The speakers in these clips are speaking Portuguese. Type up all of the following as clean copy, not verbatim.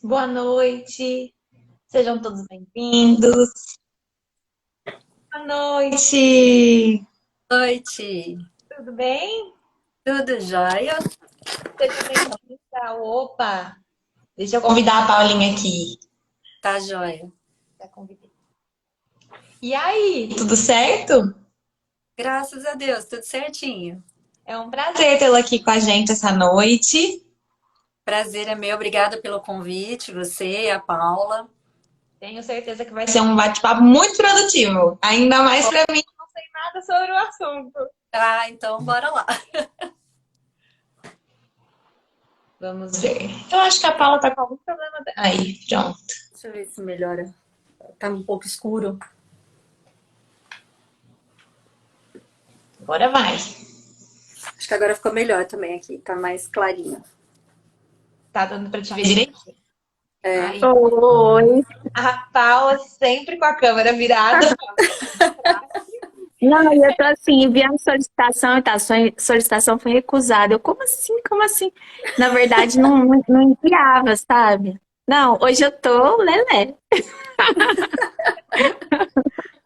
Boa noite, sejam todos bem-vindos. Boa noite, Noite, tudo bem? tudo jóia? Seja bem-vinda. Opa, deixa eu convidar a Paulinha aqui. Tá jóia. Já convidei. E aí, tudo certo? Graças a Deus, tudo certinho. É um prazer tê-la aqui com a gente essa noite. Prazer é meu, obrigada pelo convite, você, a Paula. Tenho certeza que vai ser um bate-papo muito produtivo, ainda mais para mim que não sei nada sobre o assunto. Ah, então bora lá. Vamos ver. Eu acho que a Paula tá com algum problema. Aí, pronto. Deixa eu ver se melhora. Tá um pouco escuro. Agora vai. Acho que agora ficou melhor também aqui, tá mais clarinho. Tá dando para te ver direito? É, Aí. Oi. A Paula sempre com a câmera virada. Não, eu tô assim, enviando solicitação e tá, solicitação foi recusada. Eu, como assim? Como assim? Na verdade, não enviava, sabe? Não, hoje eu tô lelé.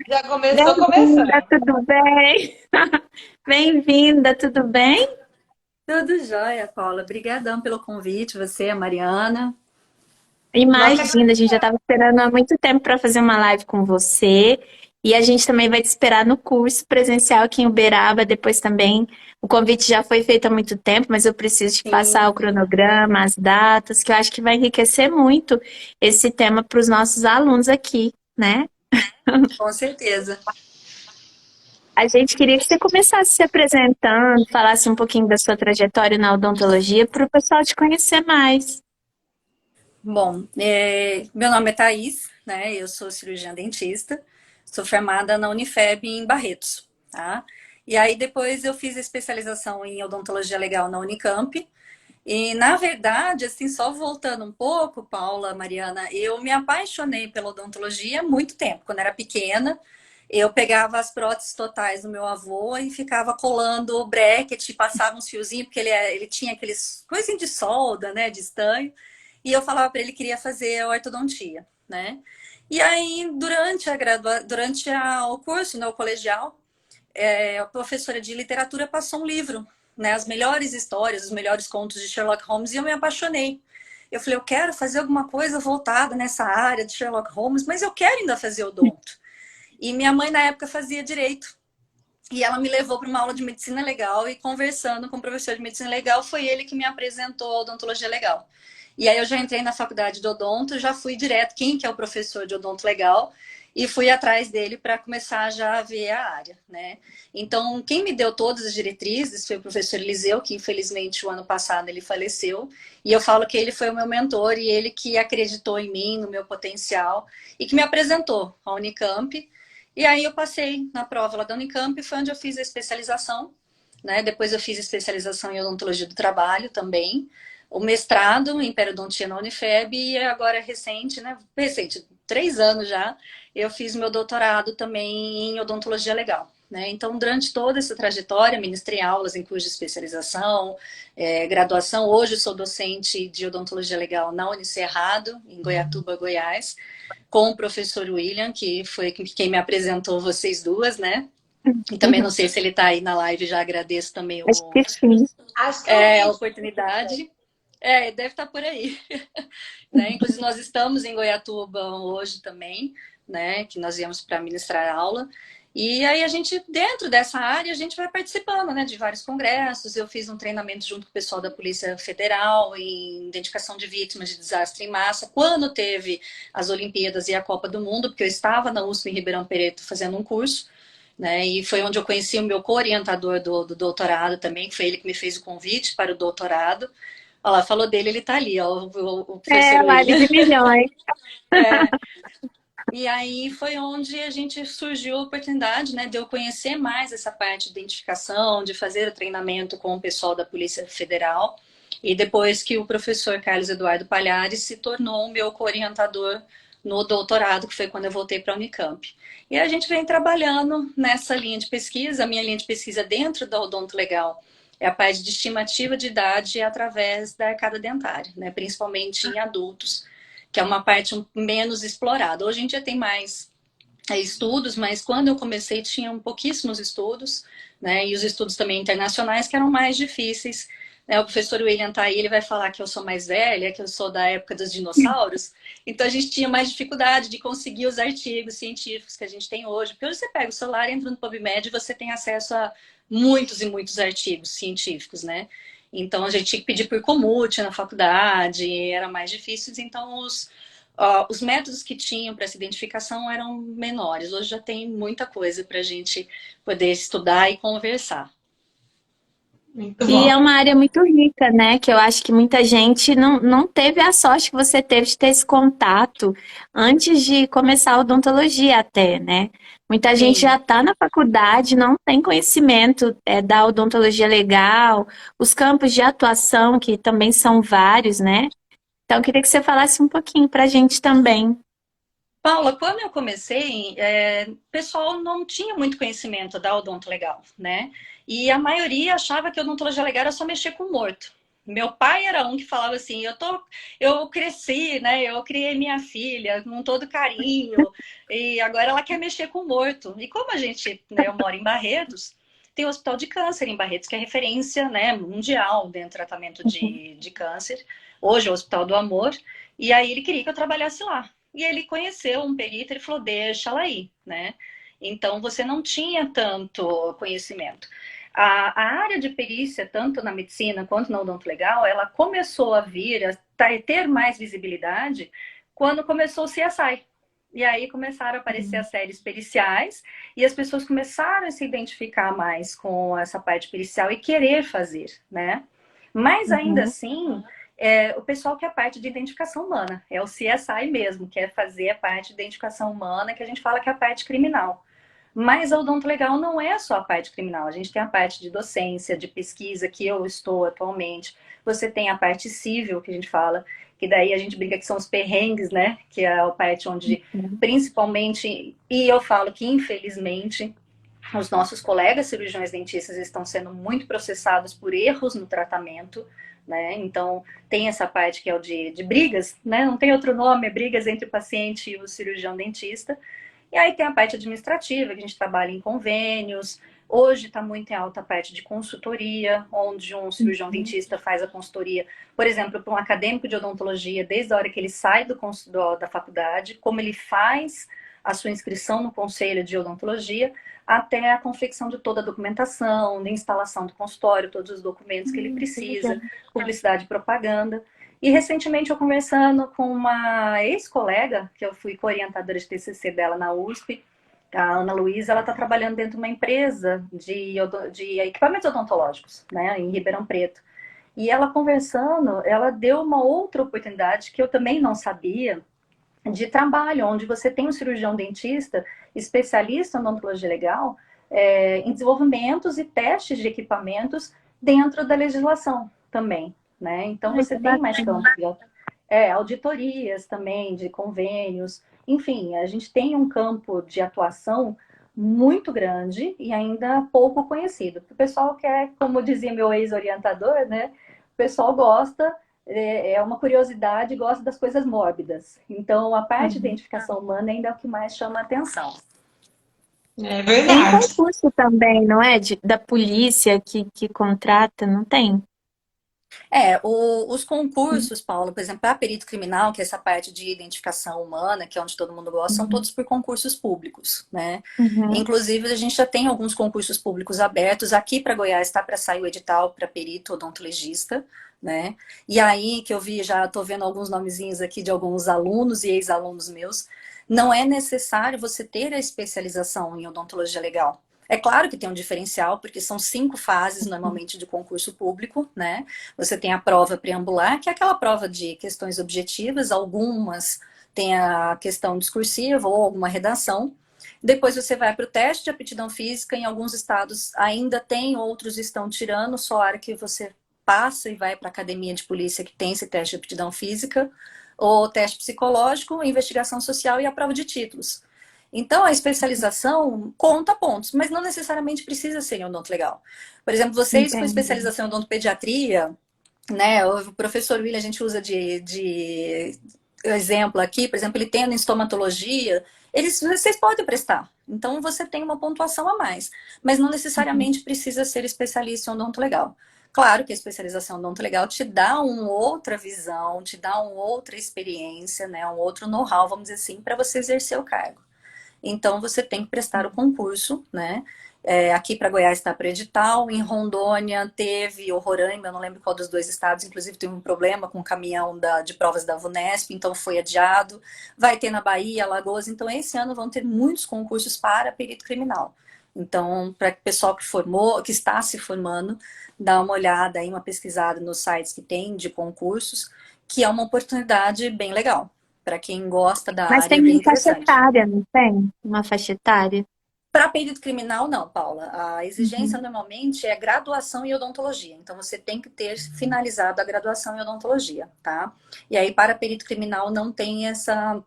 Já começou Bem-vinda, começando. tudo bem? Bem-vinda, tudo bem? tudo jóia, Paula. Obrigadão pelo convite, você, a Mariana. Nós que Imagina, a gente já estava esperando há muito tempo para fazer uma live com você. E a gente também vai te esperar no curso presencial aqui em Uberaba. Depois também, o convite já foi feito há muito tempo, mas eu preciso te passar o Sim, cronograma, as datas, que eu acho que vai enriquecer muito esse tema para os nossos alunos aqui, né? com certeza. A gente queria que você começasse se apresentando, falasse um pouquinho da sua trajetória na odontologia para o pessoal te conhecer mais. Bom, meu nome é Thaís, né? Eu sou cirurgiã dentista, sou formada na Unifeb em Barretos, tá? E aí depois eu fiz a especialização em odontologia legal na Unicamp. E na verdade, assim, só voltando um pouco, Paula, Mariana, eu me apaixonei pela odontologia há muito tempo. Quando era pequena, eu pegava as próteses totais do meu avô e ficava colando o bracket, passava uns fiozinhos, porque ele tinha aqueles coisinhas de solda, né, de estanho. E eu falava para ele que queria fazer ortodontia, né? E aí, o curso, né, o colegial, a professora de literatura passou um livro, né? As melhores histórias, os melhores contos de Sherlock Holmes, e eu me apaixonei. Eu falei, eu quero fazer alguma coisa voltada nessa área de Sherlock Holmes, mas eu quero ainda fazer odonto. E minha mãe, na época, fazia direito. E ela me levou para uma aula de medicina legal e conversando com o professor de medicina legal, foi ele que me apresentou a odontologia legal. E aí eu já entrei na faculdade de odonto, já fui direto, quem que é o professor de odonto legal, e fui atrás dele para começar já a ver a área, né? Então, quem me deu todas as diretrizes foi o professor Eliseu, que infelizmente o ano passado ele faleceu, e eu falo que ele foi o meu mentor e ele que acreditou em mim, no meu potencial, e que me apresentou à Unicamp. E aí eu passei na prova lá da Unicamp, foi onde eu fiz a especialização, né? Depois eu fiz especialização em odontologia do trabalho também, o mestrado em periodontia na Unifeb e agora recente, né? Recente, 3 anos já, eu fiz meu doutorado também em odontologia legal. Né? Então, durante toda essa trajetória, ministrei aulas em curso de especialização, graduação. Hoje eu sou docente de odontologia legal na Unicerrado, em Goiatuba, Goiás, com o professor William, que foi quem me apresentou vocês duas, né? E também não sei se ele está aí na live, já agradeço também Acho que sim. Acho que eu a vi. oportunidade. Deve estar por aí. Né? Inclusive, nós estamos em Goiatuba hoje também, né? Que nós viemos para ministrar aula. E aí a gente, dentro dessa área, a gente vai participando, né, de vários congressos. Eu fiz um treinamento junto com o pessoal da Polícia Federal em identificação de vítimas de desastre em massa, quando teve as Olimpíadas e a Copa do Mundo, porque eu estava na USP em Ribeirão Preto fazendo um curso, né, e foi onde eu conheci o meu co-orientador do doutorado também, que foi ele que me fez o convite para o doutorado. Olha lá, falou dele, ele está ali, ó, o professor É, live William. de milhões. É, e aí foi onde a gente surgiu a oportunidade, né, de eu conhecer mais essa parte de identificação, de fazer o treinamento com o pessoal da Polícia Federal. E depois que o professor Carlos Eduardo Palhares se tornou o meu co-orientador no doutorado, que foi quando eu voltei para a Unicamp. E a gente vem trabalhando nessa linha de pesquisa. A minha linha de pesquisa dentro da Odonto Legal é a parte de estimativa de idade através da arcada dentária, né, principalmente em adultos. que é uma parte menos explorada. Hoje em dia tem mais estudos, mas quando eu comecei tinham pouquíssimos estudos, né? E os estudos também internacionais que eram mais difíceis. Né? O professor William tá aí, ele vai falar que eu sou mais velha, que eu sou da época dos dinossauros. Então a gente tinha mais dificuldade de conseguir os artigos científicos que a gente tem hoje. Porque hoje você pega o celular, entra no PubMed e você tem acesso a muitos e muitos artigos científicos, né? Então a gente tinha que pedir por comute na faculdade, era mais difícil. Então os métodos que tinham para essa identificação eram menores. Hoje já tem muita coisa para a gente poder estudar e conversar. Muito E bom. é uma área muito rica, né? Que eu acho que muita gente não teve a sorte que você teve de ter esse contato antes de começar a odontologia até, né? Muita gente já Sim. está na faculdade, não tem conhecimento da odontologia legal, os campos de atuação, que também são vários, né? Então, eu queria que você falasse um pouquinho para a gente também. Paula, quando eu comecei, o pessoal não tinha muito conhecimento da odonto legal, né? E a maioria achava que odontologia legal era só mexer com morto. Meu pai era um que falava assim, eu cresci, né? Eu criei minha filha com todo carinho e agora ela quer mexer com morto. E como a gente, né, eu moro em Barretos, tem o Hospital de Câncer em Barretos, que é referência, né, mundial dentro do tratamento de câncer. Hoje é o Hospital do Amor. E aí ele queria que eu trabalhasse lá. E ele conheceu um perito, ele falou, deixa ela aí, né? Então você não tinha tanto conhecimento. A área de perícia, tanto na medicina quanto na odonto legal, ela começou a vir, a ter mais visibilidade quando começou o CSI. E aí começaram a aparecer as séries periciais e as pessoas começaram a se identificar mais com essa parte pericial e querer fazer, né? Mas ainda Uhum. assim, o pessoal quer a parte de identificação humana. É o CSI mesmo, quer fazer a parte de identificação humana, que a gente fala que é a parte criminal. Mas a odonto legal não é só a parte criminal. A gente tem a parte de docência, de pesquisa, que eu estou atualmente. Você tem a parte civil, que a gente fala, que daí a gente brinca que são os perrengues, né? Que é a parte onde, principalmente, e eu falo que infelizmente, os nossos colegas cirurgiões dentistas estão sendo muito processados por erros no tratamento, né? Então, tem essa parte que é o de brigas, né? Não tem outro nome, é brigas entre o paciente e o cirurgião dentista. E aí tem a parte administrativa, que a gente trabalha em convênios. Hoje está muito em alta a parte de consultoria, onde um cirurgião dentista faz a consultoria, por exemplo, para um acadêmico de odontologia, desde a hora que ele sai da faculdade, como ele faz a sua inscrição no conselho de odontologia, até a confecção de toda a documentação, de instalação do consultório, todos os documentos que ele Que legal. precisa, publicidade e propaganda. E recentemente eu conversando com uma ex-colega, que eu fui co-orientadora de TCC dela na USP, a Ana Luísa, ela está trabalhando dentro de uma empresa de equipamentos odontológicos, né, em Ribeirão Preto. E ela conversando, ela deu uma outra oportunidade que eu também não sabia, de trabalho, onde você tem um cirurgião dentista, especialista em odontologia legal, em desenvolvimentos e testes de equipamentos dentro da legislação também, né? Então Ai, você que tem mais bacana. campos de auditorias também, de convênios, enfim, a gente tem um campo de atuação muito grande e ainda pouco conhecido. O pessoal quer, como dizia meu ex-orientador, né? O pessoal gosta, é uma curiosidade, gosta das coisas mórbidas. Então, a parte de Uhum. identificação humana ainda é o que mais chama a atenção. É Tem verdade. concurso também, não é? Da polícia que contrata, não tem? Os concursos, Paulo, por exemplo, para perito criminal, que é essa parte de identificação humana, que é onde todo mundo gosta, são Uhum. todos por concursos públicos, né? Uhum. Inclusive, a gente já tem alguns concursos públicos abertos. Aqui para Goiás está para sair o edital para perito odontologista, né? E aí que eu vi, já estou vendo alguns nomezinhos aqui de alguns alunos e ex-alunos meus. Não é necessário você ter a especialização em odontologia legal. É claro que tem um diferencial, porque são 5 fases normalmente de concurso público, né? Você tem a prova preambular, que é aquela prova de questões objetivas, algumas tem a questão discursiva ou alguma redação. Depois você vai para o teste de aptidão física, em alguns estados ainda tem, outros estão tirando, só a hora que você passa e vai para a academia de polícia que tem esse teste de aptidão física, o teste psicológico, investigação social e a prova de títulos. Então, a especialização conta pontos, mas não necessariamente precisa ser em odonto legal. Por exemplo, vocês com Entendi. especialização em odontopediatria, né? O professor William, a gente usa exemplo aqui, por exemplo, ele tendo em estomatologia, vocês podem prestar. Então, você tem uma pontuação a mais. Mas não necessariamente precisa ser especialista em odontolegal. Claro que a especialização em odontolegal te dá uma outra visão, te dá uma outra experiência, né? Um outro know-how, vamos dizer assim, para você exercer o cargo. Então, você tem que prestar o concurso, né? Aqui para Goiás está para edital, em Rondônia teve, ou Roraima, eu não lembro qual dos dois estados, inclusive teve um problema com o caminhão de provas da VUNESP, então foi adiado. Vai ter na Bahia, Alagoas, então esse ano vão ter muitos concursos para perito criminal. Então, para o pessoal que formou, que está se formando, dá uma olhada aí, uma pesquisada nos sites que tem de concursos, que é uma oportunidade bem legal. Para quem gosta da Mas área, tem é bem uma faixa interessante. etária, não tem? Uma faixa etária? Para perito criminal, não, Paula. A exigência Uhum. normalmente é graduação em odontologia. Então, você tem que ter finalizado a graduação em odontologia, tá? E aí, para perito criminal, não tem essa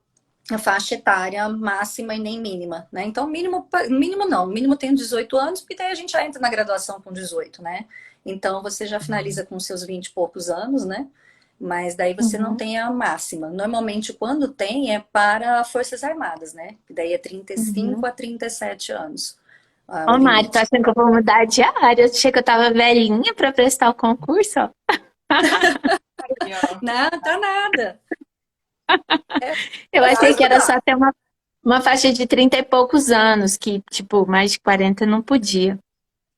faixa etária máxima e nem mínima, né? Então, mínimo não. Mínimo tem 18 anos, porque daí a gente já entra na graduação com 18, né? Então, você já finaliza com seus 20 e poucos anos, né? Mas daí você não Uhum. tem a máxima. Normalmente, quando tem, é para Forças Armadas, né? Que daí é 35 Uhum. a 37 anos, o Ô, Mari, tô limite. achando que eu vou mudar de área. Eu achei que eu tava velhinha pra prestar o concurso, ó. Aqui, ó. Não, tá nada. É Eu só achei que era estudar. só ter uma faixa de 30 e poucos anos, que, tipo, mais de 40 não podia.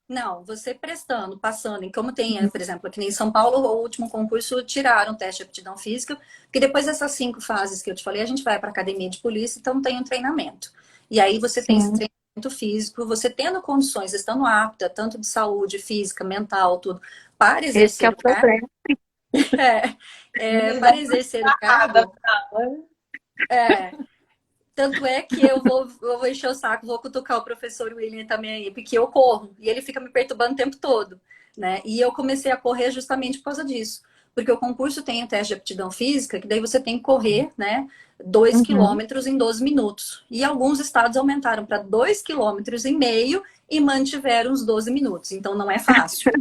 Não, você prestando, passando, e como tem, por exemplo, aqui em São Paulo, o último concurso tiraram o teste de aptidão física, porque depois dessas 5 fases que eu te falei, a gente vai para academia de polícia, então tem um treinamento. E aí você tem esse Sim, treinamento físico, você tendo condições, estando apta, tanto de saúde, física, mental, tudo, para esse que é exercer o o cargo, problema. para exercer o Nada cargo, pra ela. é, tanto é que eu vou encher o saco, vou cutucar o professor William também aí, porque eu corro e ele fica me perturbando o tempo todo, né? E eu comecei a correr justamente por causa disso. Porque o concurso tem o teste de aptidão física, que daí você tem que correr, né, 2 Uhum. quilômetros em 12 minutos. E alguns estados aumentaram para 2,5 km e mantiveram os 12 minutos. Então não é fácil,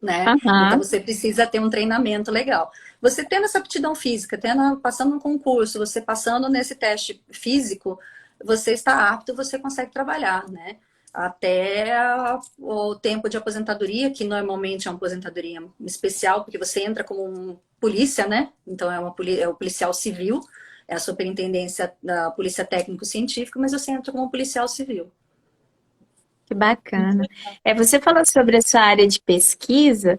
né? Então Aham. você precisa ter um treinamento legal. Você tendo essa aptidão física, passando um concurso, você passando nesse teste físico, você está apto, você consegue trabalhar, né? Até o tempo de aposentadoria, que normalmente é uma aposentadoria especial, porque você entra como um polícia, né? Então é o policial civil, é a superintendência da polícia técnico-científica, mas você entra como um policial civil. Que bacana. Você falou sobre a sua área de pesquisa,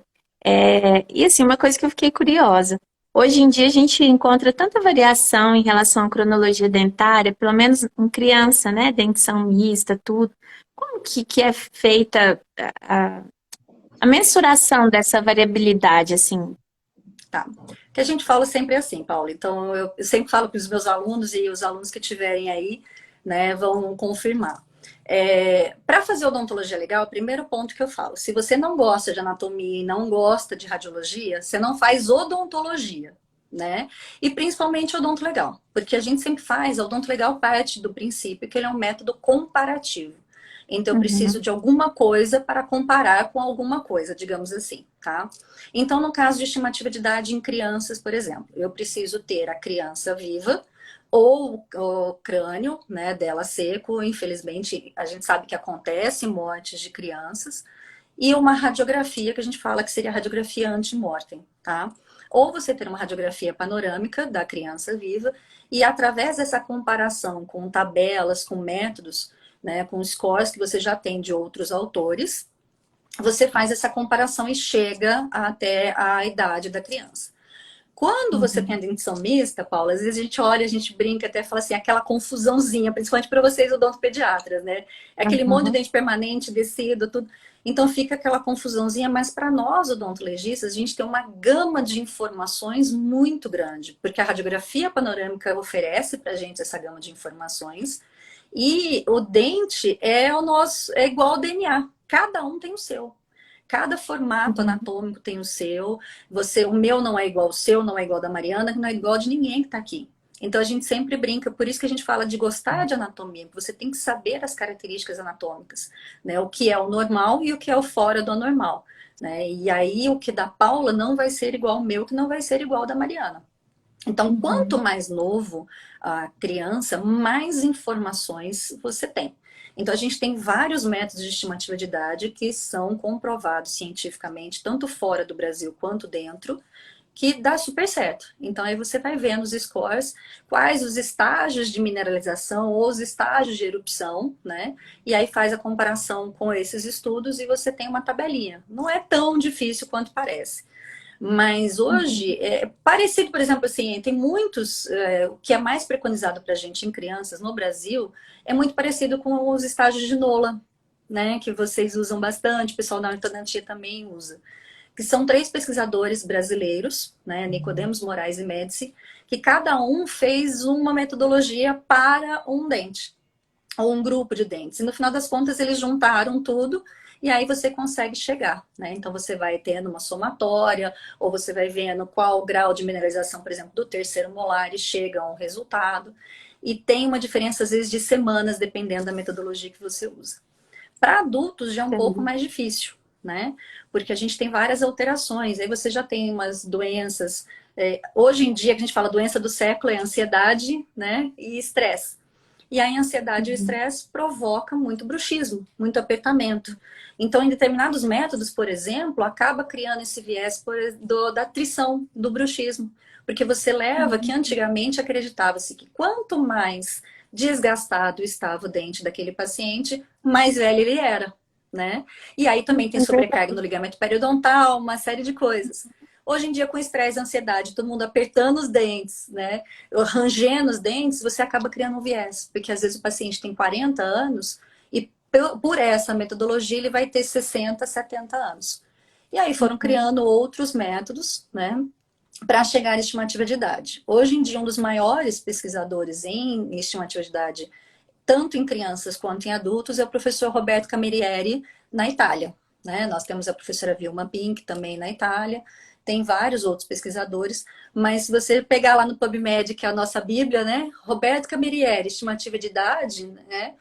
e assim, uma coisa que eu fiquei curiosa. Hoje em dia a gente encontra tanta variação em relação à cronologia dentária, pelo menos em criança, né? Dentição mista, tudo. Como que é feita a, a mensuração dessa variabilidade, assim? Tá. O que a gente fala sempre é assim, Paulo. Então, eu sempre falo para os meus alunos e os alunos que tiverem aí, né, vão confirmar. Para fazer odontologia legal, o primeiro ponto que eu falo, se você não gosta de anatomia e não gosta de radiologia, você não faz odontologia, né? E principalmente odonto legal, porque a gente sempre faz, a odonto legal parte do princípio que ele é um método comparativo. Então, eu preciso Uhum, de alguma coisa para comparar com alguma coisa, digamos assim, tá? Então, no caso de estimativa de idade em crianças, por exemplo, eu preciso ter a criança viva ou o crânio, né, dela seco. Infelizmente, a gente sabe que acontece mortes de crianças. E uma radiografia, que a gente fala que seria a radiografia antemortem, tá? Ou você ter uma radiografia panorâmica da criança viva e através dessa comparação com tabelas, com métodos, né, com scores que você já tem de outros autores, você faz essa comparação e chega até a idade da criança. Quando você tem a uhum, dentição mista, Paula, às vezes a gente olha, a gente brinca até fala assim, aquela confusãozinha, principalmente para vocês odontopediatras, né? É aquele monte de uhum, dente permanente, descido, tudo. Então fica aquela confusãozinha, mas para nós odontologistas, a gente tem uma gama de informações muito grande, porque a radiografia panorâmica oferece para a gente essa gama de informações e o dente é igual ao DNA. Cada um tem o seu. Cada formato uhum. anatômico tem o seu. O meu não é igual ao seu, não é igual ao da Mariana, que não é igual de ninguém que está aqui. Então a gente sempre brinca, por isso que a gente fala de gostar de anatomia, você tem que saber as características anatômicas, né? O que é o normal e o que é o fora do anormal, né? E aí o que da Paula não vai ser igual ao meu, que não vai ser igual ao da Mariana. Então, quanto Uhum. mais novo a criança, mais informações você tem. Então, a gente tem vários métodos de estimativa de idade que são comprovados cientificamente, tanto fora do Brasil quanto dentro, que dá super certo. Então, aí você vai vendo os scores, quais os estágios de mineralização ou os estágios de erupção, né? E aí faz a comparação com esses estudos e você tem uma tabelinha. Não é tão difícil quanto parece. Mas hoje, é parecido, por exemplo, assim, tem muitos, o que é mais preconizado para a gente em crianças no Brasil, é muito parecido com os estágios de Nola, né? Que vocês usam bastante, o pessoal da ortodontia também usa. Que são 3 pesquisadores brasileiros, né? Nicodemos, Moraes e Médici, que cada um fez uma metodologia para um dente ou um grupo de dentes. E no final das contas, eles juntaram tudo e aí você consegue chegar, né? Então você vai tendo uma somatória, ou você vai vendo qual o grau de mineralização, por exemplo, do terceiro molar e chega a um resultado. E tem uma diferença, às vezes, de semanas, dependendo da metodologia que você usa. Para adultos já é um pouco mais difícil, né? Porque a gente tem várias alterações. Aí você já tem umas doenças. Hoje em dia, que a gente fala doença do século é ansiedade, né? E estresse. E aí, a ansiedade e o estresse provoca muito bruxismo, muito apertamento. Então, em determinados métodos, por exemplo, acaba criando esse viés da trição, do bruxismo. Porque você leva que antigamente acreditava-se que quanto mais desgastado estava o dente daquele paciente, mais velho ele era, né? E aí também tem sobrecarga no ligamento periodontal, uma série de coisas. Hoje em dia, com estresse, ansiedade, todo mundo apertando os dentes, né? Rangendo os dentes, você acaba criando um viés. Porque às vezes o paciente tem 40 anos e por essa metodologia ele vai ter 60, 70 anos. E aí foram criando outros métodos, né? Para chegar à estimativa de idade. Hoje em dia, um dos maiores pesquisadores em estimativa de idade, tanto em crianças quanto em adultos, é o professor Roberto Camerieri, na Itália. Né? Nós temos a professora Vilma Pink, também na Itália. Tem vários outros pesquisadores, mas se você pegar lá no PubMed, que é a nossa bíblia, né? Roberto Camerieri, estimativa de idade, né?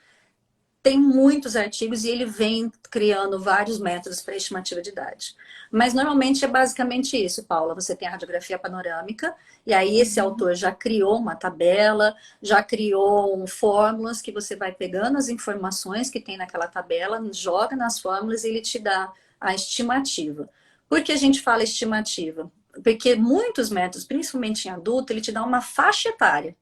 Tem muitos artigos e ele vem criando vários métodos para estimativa de idade. Mas normalmente é basicamente isso, Paula. Você tem a radiografia panorâmica, e aí esse autor já criou uma tabela, já criou fórmulas que você vai pegando as informações que tem naquela tabela, joga nas fórmulas e ele te dá a estimativa. Por que a gente fala estimativa? Porque muitos métodos, principalmente em adulto, ele te dá uma faixa etária.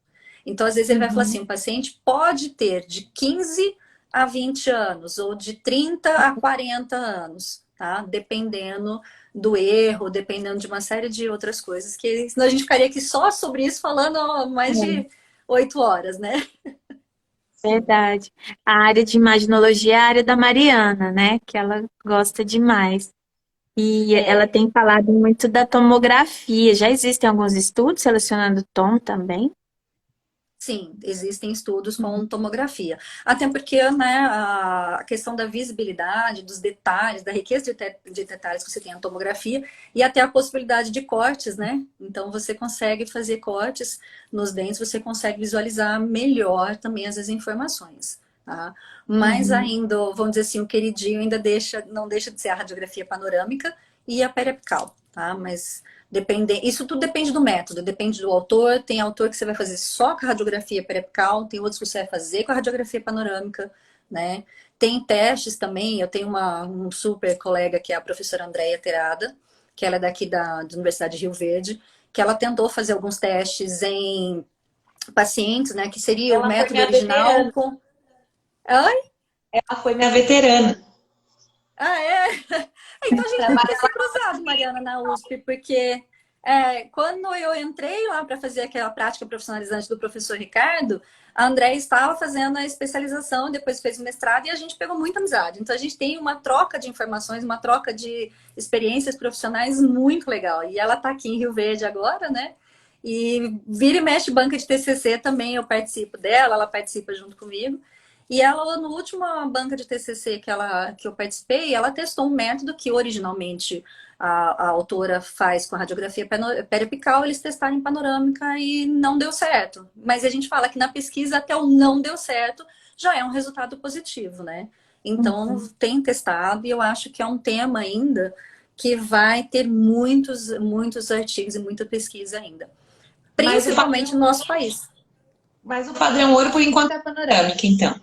Então, às vezes, ele vai falar assim: o paciente pode ter de 15 a 20 anos, ou de 30 a 40 anos, tá? Dependendo do erro, dependendo de uma série de outras coisas, que senão a gente ficaria aqui só sobre isso falando mais de 8 horas, né? Verdade. A área de imaginologia é a área da Mariana, né? Que ela gosta demais. E ela É, tem falado muito da tomografia. Já existem alguns estudos selecionando tom também? sim, existem estudos com tomografia. Até porque, né, a questão da visibilidade, dos detalhes, da riqueza de detalhes que você tem na tomografia e até a possibilidade de cortes, né? Então, você consegue fazer cortes nos dentes, você consegue visualizar melhor também as informações, tá? Mas Uhum. ainda, vamos dizer assim, o queridinho ainda não deixa de ser a radiografia panorâmica e a periapical, tá? Mas isso tudo depende do método, depende do autor. Tem autor que você vai fazer só com a radiografia periapical, tem outros que você vai fazer com a radiografia panorâmica, né? Tem testes também. Eu tenho um super colega que é a professora Andréia Terada, que ela é daqui da Universidade de Rio Verde, que ela tentou fazer alguns testes em pacientes, né? Que seria o Ela foi método minha original veterana. com. Oi? Ela foi minha veterana. Ah, é? Então a gente deve ter Trabalha se cruzado, Mariana, na USP, porque quando eu entrei lá para fazer aquela prática profissionalizante do professor Ricardo, a Andréia estava fazendo a especialização, depois fez o mestrado e a gente pegou muita amizade. Então a gente tem uma troca de informações, uma troca de experiências profissionais muito legal. E ela está aqui em Rio Verde agora, né? E vira e mexe banca de TCC também, eu participo dela, ela participa junto comigo. E ela, no último banca de TCC que eu participei, ela testou um método que originalmente a autora faz com a radiografia periapical, eles testaram em panorâmica e não deu certo. Mas a gente fala que na pesquisa até o não deu certo já é um resultado positivo, né? Então, tem testado e eu acho que é um tema ainda que vai ter muitos, muitos artigos e muita pesquisa ainda. Mas o principalmente no padrão, nosso país. mas o padrão ouro, por enquanto, é panorâmica, então.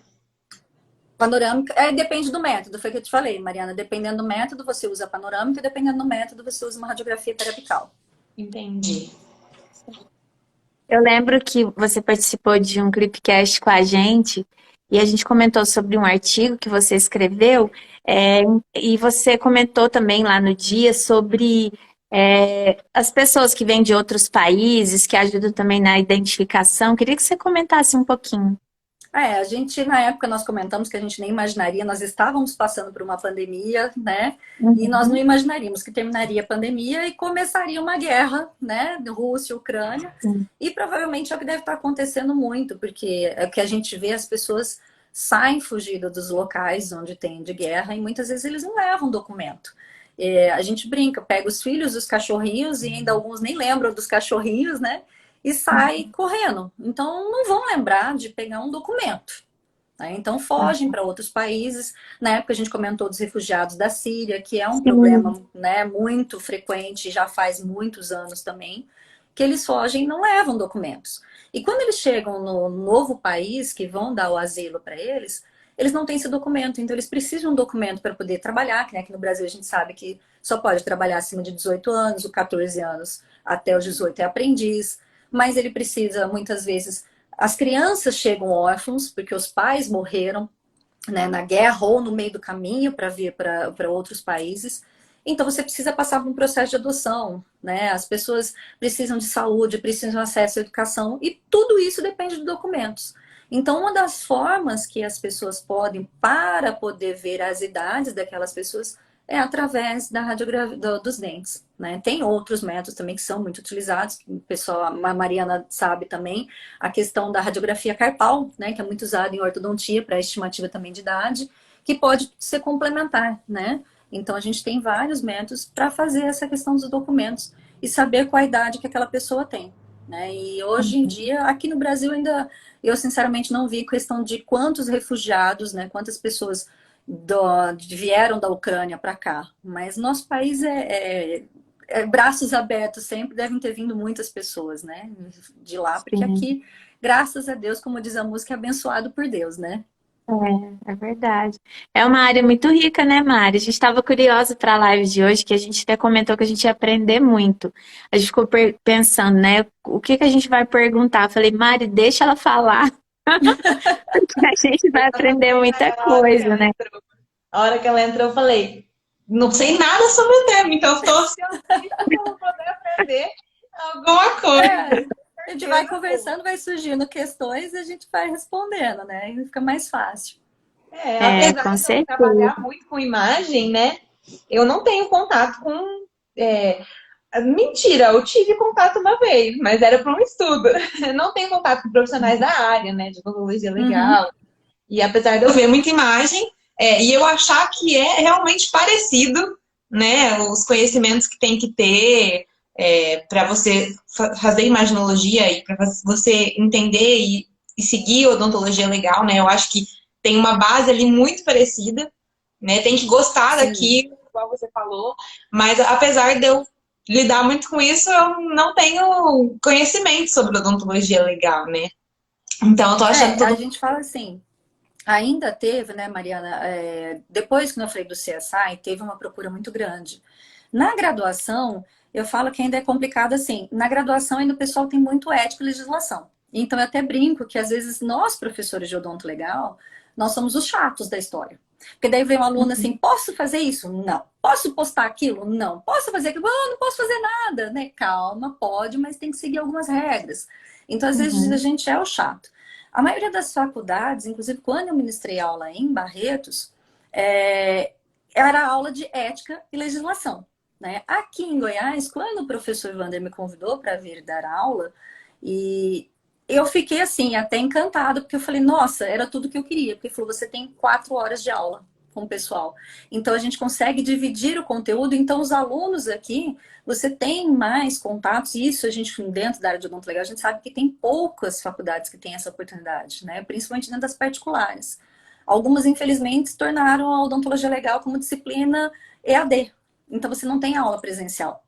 Panorâmica, depende do método, foi o que eu te falei, Mariana. Dependendo do método, você usa panorâmica, dependendo do método, você usa uma radiografia periapical. Entendi. Eu lembro que você participou de um Clipcast com a gente e a gente comentou sobre um artigo que você escreveu, é, e você comentou também lá no dia sobre as pessoas que vêm de outros países, que ajudam também na identificação. Queria que você comentasse um pouquinho. A gente, na época, nós comentamos que a gente nem imaginaria, nós estávamos passando por uma pandemia, né? E nós não Uhum. imaginaríamos que terminaria a pandemia e começaria uma guerra, né? Rússia e Ucrânia. Sim. E provavelmente é o que deve estar acontecendo muito, porque é o que a gente vê, as pessoas saem fugindo dos locais onde tem de guerra e muitas vezes eles não levam documento. A gente brinca, pega os filhos dos cachorrinhos e ainda alguns nem lembram dos cachorrinhos, né? E sai correndo. Então, não vão lembrar de pegar um documento. Né? Então, fogem para outros países. Na época, a gente comentou dos refugiados da Síria, que é um Sim. problema, né, muito frequente, já faz muitos anos também, que eles fogem e não levam documentos. E quando eles chegam no novo país, que vão dar o asilo para eles não têm esse documento. Então, eles precisam de um documento para poder trabalhar, que né, aqui no Brasil a gente sabe que só pode trabalhar acima de 18 anos, o 14 anos até os 18 é aprendiz. Mas ele precisa, muitas vezes, as crianças chegam órfãos, porque os pais morreram, né, na guerra ou no meio do caminho para vir para outros países. Então, você precisa passar por um processo de adoção, né? As pessoas precisam de saúde, precisam de acesso à educação, e tudo isso depende de documentos. Então, uma das formas que as pessoas podem, para poder ver as idades daquelas pessoas, é através da radiografia dos dentes, né? Tem outros métodos também que são muito utilizados, o pessoal, a Mariana sabe também, a questão da radiografia carpal, né? Que é muito usada em ortodontia para estimativa também de idade, que pode ser complementar, né? Então a gente tem vários métodos para fazer essa questão dos documentos e saber qual a idade que aquela pessoa tem, né? E hoje em dia, aqui no Brasil ainda, eu sinceramente não vi questão de quantos refugiados, né? Quantas pessoas vieram da Ucrânia para cá, mas nosso país braços abertos, sempre devem ter vindo muitas pessoas, né, de lá, porque Sim. aqui, graças a Deus, como diz a música, é abençoado por Deus, né? É verdade. É uma área muito rica, né, Mari? A gente estava curiosa para a live de hoje, que a gente até comentou que a gente ia aprender muito. A gente ficou pensando, né? O que que a gente vai perguntar? Eu falei, Mari, deixa ela falar, porque a gente vai aprender muita A hora que coisa, ela né? entrou, a hora que ela entrou, eu falei, não sei nada sobre o tema, então eu estou ansiosíssima para poder aprender alguma coisa. A gente vai conversando, vai surgindo questões e a gente vai respondendo, né? E fica mais fácil. Apesar Com de eu certeza. trabalhar muito com imagem, né? Eu não tenho contato com. Mentira, eu tive contato uma vez, mas era para um estudo. Eu não tenho contato com profissionais da área, né? De odontologia Uhum. legal. E apesar de eu ver muita imagem, e eu achar que é realmente parecido, né? Os conhecimentos que tem que ter para você fazer imaginologia e para você entender e seguir odontologia legal, né? Eu acho que tem uma base ali muito parecida, né? Tem que gostar Sim. daquilo, igual você falou, mas apesar de eu lidar muito com isso, eu não tenho conhecimento sobre odontologia legal, né? Então, eu tô achando A tudo. gente fala assim, ainda teve, né, Mariana, depois que eu falei do CSI, teve uma procura muito grande. Na graduação, eu falo que ainda é complicado assim. Na graduação, ainda o pessoal tem muito ética e legislação. Então, eu até brinco que, às vezes, nós, professores de odonto legal, nós somos os chatos da história. Porque daí vem um aluno assim, posso fazer isso? Não. Posso postar aquilo? Não. Posso fazer aquilo? Não posso fazer nada, né? Calma, pode, mas tem que seguir algumas regras. Então, às vezes, a Uhum. gente é o chato. A maioria das faculdades, inclusive quando eu ministrei aula em Barretos, era aula de ética e legislação. Né? Aqui em Goiás, quando o professor Wander me convidou para vir dar aula, e eu fiquei assim, até encantada, porque eu falei, nossa, era tudo que eu queria. Porque ele falou, você tem 4 horas de aula com o pessoal. Então a gente consegue dividir o conteúdo. Então os alunos aqui, você tem mais contatos. Isso a gente, dentro da área de odonto legal, a gente sabe que tem poucas faculdades que têm essa oportunidade, né? Principalmente dentro das particulares. Algumas, infelizmente, se tornaram a odontologia legal como disciplina EAD. Então você não tem aula presencial.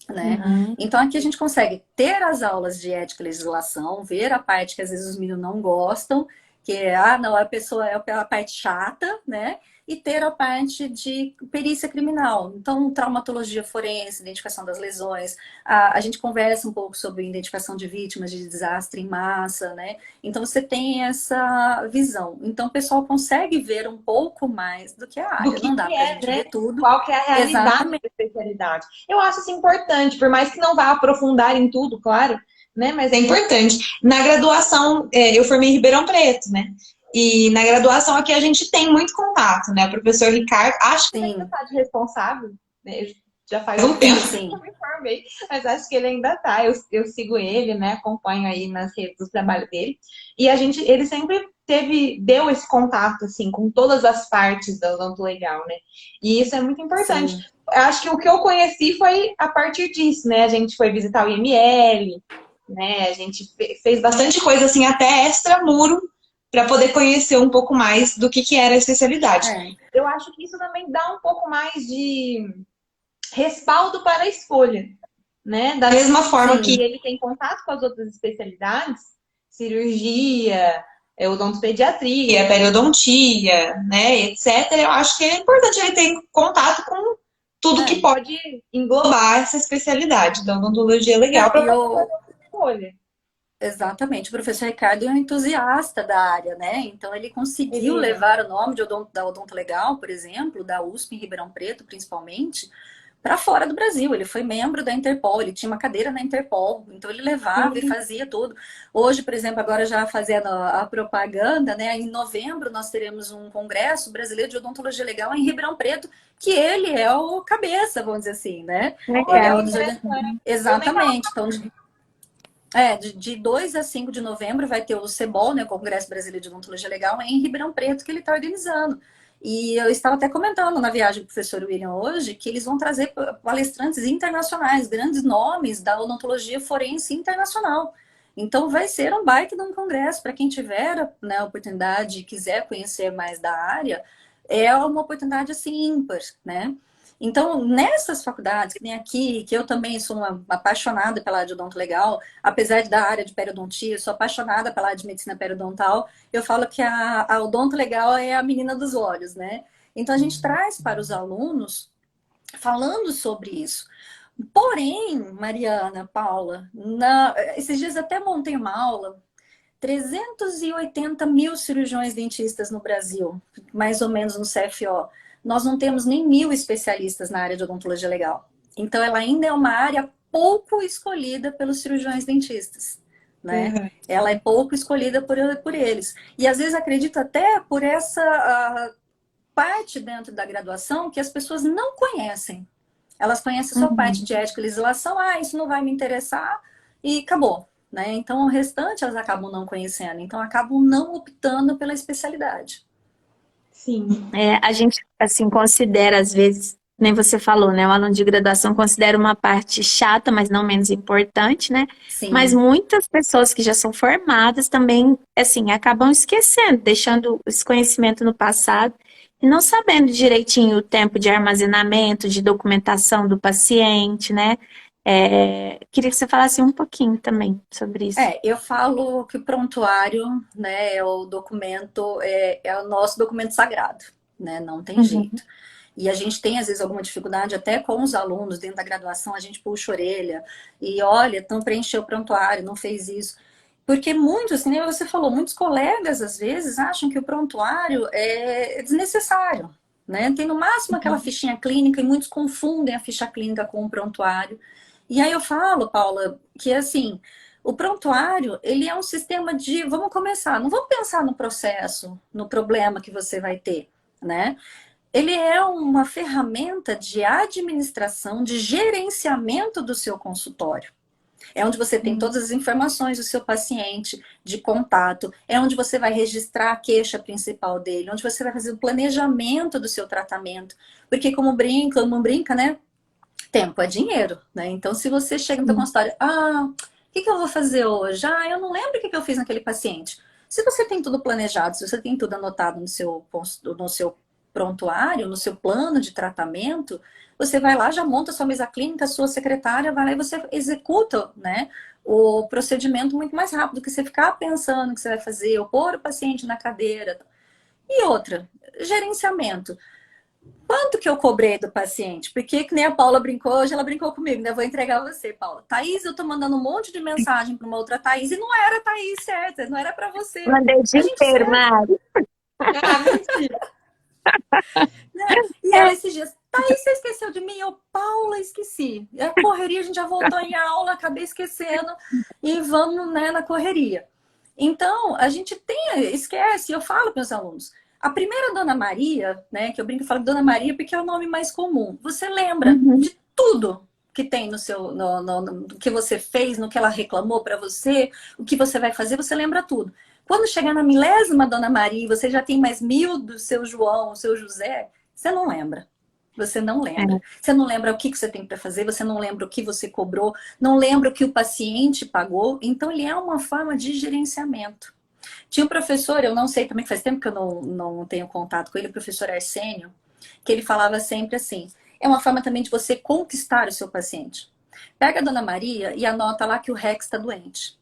né? Uhum. Então aqui a gente consegue ter as aulas de ética e legislação, ver a parte que às vezes os meninos não gostam, que é, não, a pessoa é a parte chata, né? E ter a parte de perícia criminal. Então, traumatologia forense, identificação das lesões. A gente conversa um pouco sobre identificação de vítimas de desastre em massa, né? Então, você tem essa visão. Então, o pessoal consegue ver um pouco mais do que a Do área. Não dá que para a é, gente né? ver tudo. Qual que é a realidade Exatamente. da especialidade. Eu acho isso importante, por mais que não vá aprofundar em tudo, claro, né? Mas é importante. Na graduação, eu formei em Ribeirão Preto, né? E na graduação aqui a gente tem muito contato, né? O professor Ricardo, acho que ele ainda Sim, está de responsável, né? Já faz um tempo sim, que eu sim. me formei, mas acho que ele ainda tá. Eu sigo ele, né? Acompanho aí nas redes do trabalho dele. E ele sempre deu esse contato, assim, com todas as partes da odonto legal, né? E isso é muito importante. Sim. Eu acho que o que eu conheci foi a partir disso, né? A gente foi visitar o IML, né? A gente fez bastante coisa, assim, até extra-muro, para poder conhecer um pouco mais do que era a especialidade. É, Eu acho que isso também dá um pouco mais de respaldo para a escolha, né? Da mesma forma que sim. ele tem contato com as outras especialidades, cirurgia, odontopediatria, periodontia, né, etc. Eu acho que é importante ele ter contato com tudo que É. pode englobar essa especialidade da odontologia legal Não, para poder fazer uma escolha. exatamente, o professor Ricardo é um entusiasta da área, né? Então ele conseguiu Ele é. levar o nome da Odonto Legal, por exemplo, da USP em Ribeirão Preto, principalmente, para fora do Brasil. Ele foi membro da Interpol, ele tinha uma cadeira na Interpol, então ele levava e Sim, fazia tudo. Hoje, por exemplo, agora já fazendo a propaganda, né? Em novembro nós teremos um congresso brasileiro de odontologia legal em Ribeirão Preto, que ele é o cabeça, vamos dizer assim, né? É olha Legal. que um dos... interessante. Eu nem tava. Exatamente. Então, de 2 a 5 de novembro vai ter o CEBOL, né, o Congresso Brasileiro de Odontologia Legal, em Ribeirão Preto, que ele está organizando. E eu estava até comentando na viagem do professor William hoje que eles vão trazer palestrantes internacionais, grandes nomes da odontologia forense internacional. Então vai ser um baita de um congresso para quem tiver, né, a oportunidade e quiser conhecer mais da área, é uma oportunidade assim ímpar, né? Então, nessas faculdades, que nem aqui, que eu também sou uma apaixonada pela área de odonto legal, apesar de da área de periodontia, eu sou apaixonada pela área de medicina periodontal, eu falo que a odonto legal é a menina dos olhos, né? Então, a gente traz para os alunos falando sobre isso. Porém, Mariana, Paula, esses dias até montei uma aula, 380 mil cirurgiões dentistas no Brasil, mais ou menos no CFO. Nós não temos nem 1.000 especialistas na área de odontologia legal. Então, ela ainda é uma área pouco escolhida pelos cirurgiões dentistas, né? Uhum. Ela é pouco escolhida por eles. E às vezes acredito até por essa parte dentro da graduação que as pessoas não conhecem. Elas conhecem só a parte Uhum. de ética e legislação, isso não vai me interessar e acabou. Né? Então, o restante elas acabam não conhecendo, então acabam não optando pela especialidade. Sim. A gente, assim, considera, às vezes, nem você falou, né? O aluno de graduação considera uma parte chata, mas não menos importante, né? Mas Sim, muitas pessoas que já são formadas também, assim, acabam esquecendo, deixando esse conhecimento no passado e não sabendo direitinho o tempo de armazenamento, de documentação do paciente, né? Queria que você falasse um pouquinho também sobre isso. eu falo que o prontuário, né, é o documento, é o nosso documento sagrado, né? Não tem Uhum. jeito. E a gente tem, às vezes, alguma dificuldade até com os alunos dentro da graduação, a gente puxa a orelha e olha, não preencheu o prontuário, não fez isso. Porque muitos, assim, nem você falou, muitos colegas, às vezes, acham que o prontuário é desnecessário, né? Tem no máximo aquela fichinha clínica e muitos confundem a ficha clínica com o prontuário. E aí eu falo, Paula, que assim, o prontuário, ele é um sistema de, vamos começar, não vamos pensar no processo, no problema que você vai ter, né? Ele é uma ferramenta de administração, de gerenciamento do seu consultório. É onde você tem todas as informações do seu paciente, de contato, é onde você vai registrar a queixa principal dele, onde você vai fazer o planejamento do seu tratamento. Porque como brinca, né? Tempo é dinheiro, né? Então, se você chega no seu consultório, o que eu vou fazer hoje? Eu não lembro o que eu fiz naquele paciente. Se você tem tudo planejado, se você tem tudo anotado no seu prontuário, no seu plano de tratamento, você vai lá, já monta a sua mesa clínica, a sua secretária vai lá e você executa, né, o procedimento muito mais rápido que você ficar pensando o que você vai fazer, ou pôr o paciente na cadeira. E outra, gerenciamento. Quanto que eu cobrei do paciente? Porque que nem a Paula brincou, hoje ela brincou comigo, né? Vou entregar a você, Paula. Thaís, eu tô mandando um monte de mensagem para uma outra Thaís e não era a Thaís certa, não era para você. Mandei o dia A gente inteiro, serve, Mari. Ah, mentira. né? E ela esses dias, Thaís, você esqueceu de mim? Eu, Paula, esqueci. E a correria, a gente já voltou em aula, acabei esquecendo e vamos, né, na correria. Então, a gente esquece, eu falo para os alunos, a primeira Dona Maria, né, que eu brinco e falo Dona Maria porque é o nome mais comum. Você lembra Uhum. de tudo que tem no seu, no que você fez, no que ela reclamou para você, o que você vai fazer, você lembra tudo. Quando chegar na milésima Dona Maria, você já tem mais 1000 do seu João, o seu José, você não lembra. Você não lembra. É. Você não lembra o que você tem para fazer, você não lembra o que você cobrou, não lembra o que o paciente pagou. Então, ele é uma forma de gerenciamento. Tinha um professor, eu não sei também, faz tempo que eu não tenho contato com ele, o professor Arsênio, que ele falava sempre assim, é uma forma também de você conquistar o seu paciente. Pega a Dona Maria e anota lá que o Rex está doente.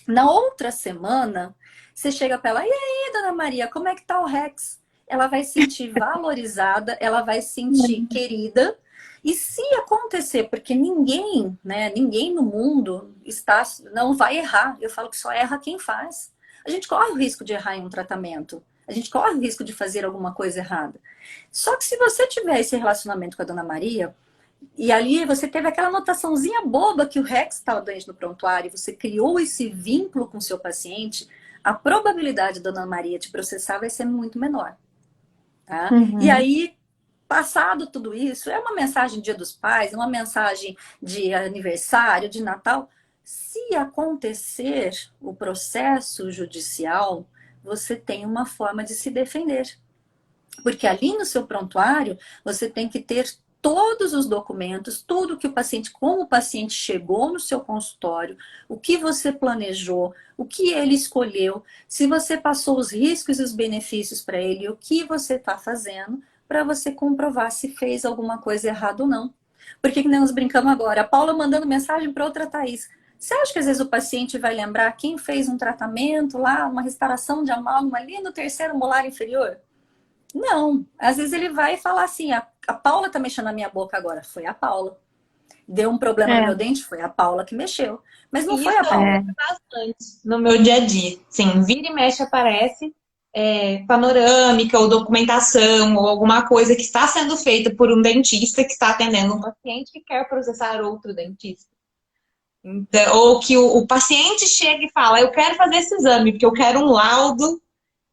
Na outra semana, você chega para ela, e aí, Dona Maria, como é que tá o Rex? Ela vai se sentir valorizada, ela vai se sentir querida. E se acontecer, porque ninguém, né, ninguém no mundo não vai errar. Eu falo que só erra quem faz. A gente corre o risco de errar em um tratamento. A gente corre o risco de fazer alguma coisa errada. Só que se você tiver esse relacionamento com a Dona Maria, e ali você teve aquela anotaçãozinha boba que o Rex estava doente no prontuário, você criou esse vínculo com o seu paciente, a probabilidade da Dona Maria te processar vai ser muito menor. Tá? E Uhum. aí, passado tudo isso, é uma mensagem de Dia dos Pais, uma mensagem de aniversário, de Natal. Se acontecer o processo judicial, você tem uma forma de se defender. Porque ali no seu prontuário, você tem que ter todos os documentos, tudo que o paciente, como o paciente chegou no seu consultório, o que você planejou, o que ele escolheu, se você passou os riscos e os benefícios para ele, o que você está fazendo, para você comprovar se fez alguma coisa errada ou não. Porque que nem nós brincamos agora, a Paula mandando mensagem para outra Thaís. Você acha que às vezes o paciente vai lembrar quem fez um tratamento lá, uma restauração de amálgama ali no terceiro molar inferior? Não, às vezes ele vai falar assim, a Paula tá mexendo na minha boca agora. Foi a Paula. Deu um problema no É, meu dente, foi a Paula que mexeu. Mas não E foi isso a Paula. é. acontece bastante no meu dia a dia. Sim, vira e mexe aparece panorâmica ou documentação ou alguma coisa que está sendo feita por um dentista que está atendendo um paciente que quer processar outro dentista. Então, ou que o paciente chega e fala, eu quero fazer esse exame, porque eu quero um laudo,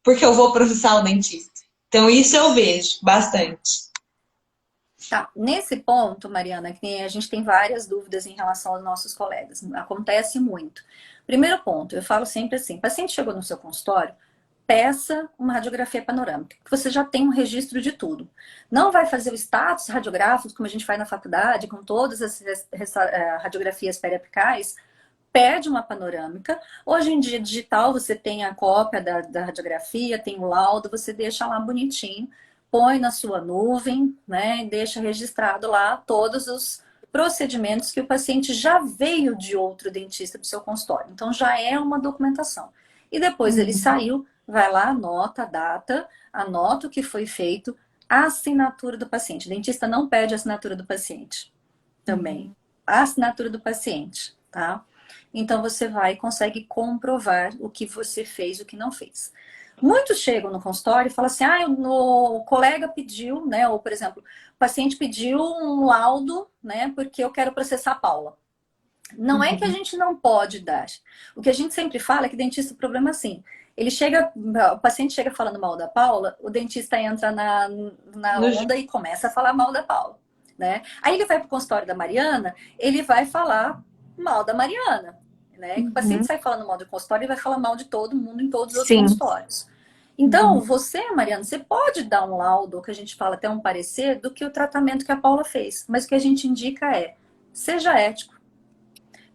porque eu vou processar o dentista. Então, isso eu vejo bastante. Tá, nesse ponto, Mariana, que a gente tem várias dúvidas em relação aos nossos colegas. Acontece muito. Primeiro ponto, eu falo sempre assim, paciente chegou no seu consultório, peça uma radiografia panorâmica, que você já tem um registro de tudo. Não vai fazer o status radiográfico, como a gente faz na faculdade, com todas as radiografias periapicais, pede uma panorâmica. Hoje em dia, digital, você tem a cópia da radiografia, tem o laudo, você deixa lá bonitinho, põe na sua nuvem, né, e deixa registrado lá todos os procedimentos que o paciente já veio de outro dentista para o seu consultório. Então, já é uma documentação. E depois ele Uhum. saiu, vai lá, anota a data, anota o que foi feito, a assinatura do paciente. O dentista não pede a assinatura do paciente também. A assinatura do paciente, tá? Então você vai e consegue comprovar o que você fez, o que não fez. Muitos chegam no consultório e falam assim: ah, o colega pediu, né? Ou, por exemplo, o paciente pediu um laudo, né? Porque eu quero processar a Paula. Não é que a Uhum. gente não pode dar. O que a gente sempre fala é que dentista, o problema é assim. Ele chega, o paciente chega falando mal da Paula, o dentista entra na No onda e começa a falar mal da Paula, né? Aí ele vai para o consultório da Mariana, ele vai falar mal da Mariana, né? O paciente Uhum. sai falando mal do consultório e vai falar mal de todo mundo em todos os outros Sim. consultórios. Então, Uhum. você, Mariana, você pode dar um laudo, que a gente fala até um parecer, do que o tratamento que a Paula fez. Mas o que a gente indica é, seja ético.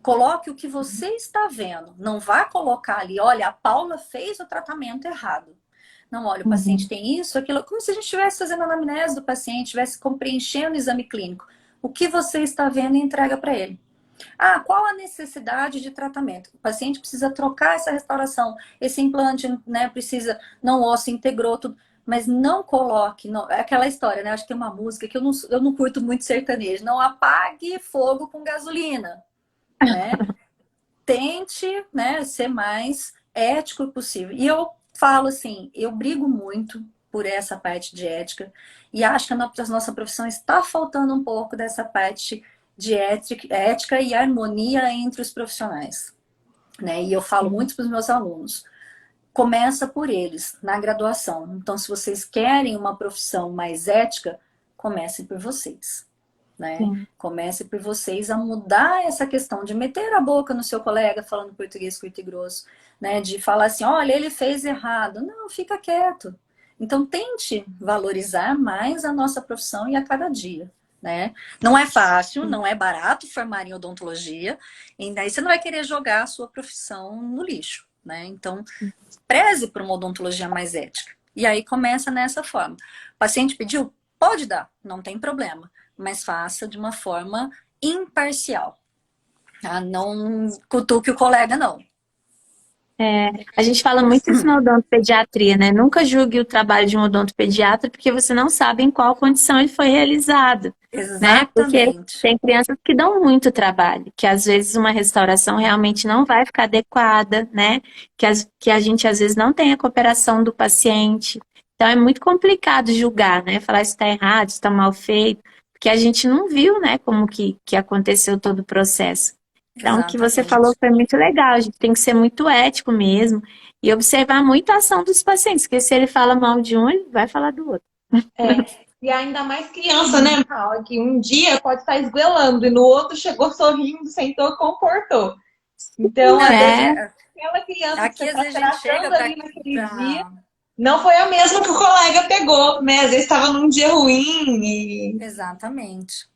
Coloque o que você está vendo. Não vá colocar ali, olha, a Paula fez o tratamento errado. Não, olha, o paciente tem isso, aquilo, como se a gente estivesse fazendo a anamnese do paciente, estivesse preenchendo o exame clínico. O que você está vendo e entrega para ele. Ah, qual a necessidade de tratamento? O paciente precisa trocar essa restauração, esse implante, né, precisa, não, o osso integrou, tudo, mas não coloque, não, é aquela história, né, acho que tem uma música que eu não curto muito sertanejo, não apague fogo com gasolina, né? Tente, né, ser mais ético possível. E eu falo assim, eu brigo muito por essa parte de ética e acho que a nossa profissão está faltando um pouco dessa parte de ética e harmonia entre os profissionais, né? E eu falo muito para os meus alunos, começa por eles, na graduação. Então, se vocês querem uma profissão mais ética, comece por vocês, né? Sim. Comece por vocês a mudar essa questão de meter a boca no seu colega falando português curto e grosso, né? De falar assim, olha, ele fez errado. Não, fica quieto. Então, tente valorizar mais a nossa profissão e a cada dia, né? Não é fácil, não é barato formar em odontologia, e daí você não vai querer jogar a sua profissão no lixo, né? Então, preze por uma odontologia mais ética. E aí começa nessa forma. O paciente pediu? Pode dar, não tem problema, mas faça de uma forma imparcial. Tá? Não cutuque o colega, não. A gente fala muito isso na odontopediatria, né? Nunca julgue o trabalho de um odontopediatra porque você não sabe em qual condição ele foi realizado, né? Porque Exatamente. tem crianças que dão muito trabalho, que às vezes uma restauração realmente não vai ficar adequada, né? Que a gente às vezes não tem a cooperação do paciente. Então é muito complicado julgar, né? Falar isso está errado, isso está mal feito, porque a gente não viu, né, como que aconteceu todo o processo. Então, o que você falou Exatamente. foi muito legal. A gente tem que ser muito ético mesmo e observar muito a ação dos pacientes, porque se ele fala mal de um, ele vai falar do outro. E ainda mais criança, né, Paula? Que um dia pode estar esguelando e no outro chegou sorrindo, sentou, comportou. Então, às vezes, É, aquela criança que você Aqui às está vezes a gente chega tratando ali naquele dia, pra... não foi a mesma que o colega pegou, né? Às vezes estava num dia ruim e... Exatamente.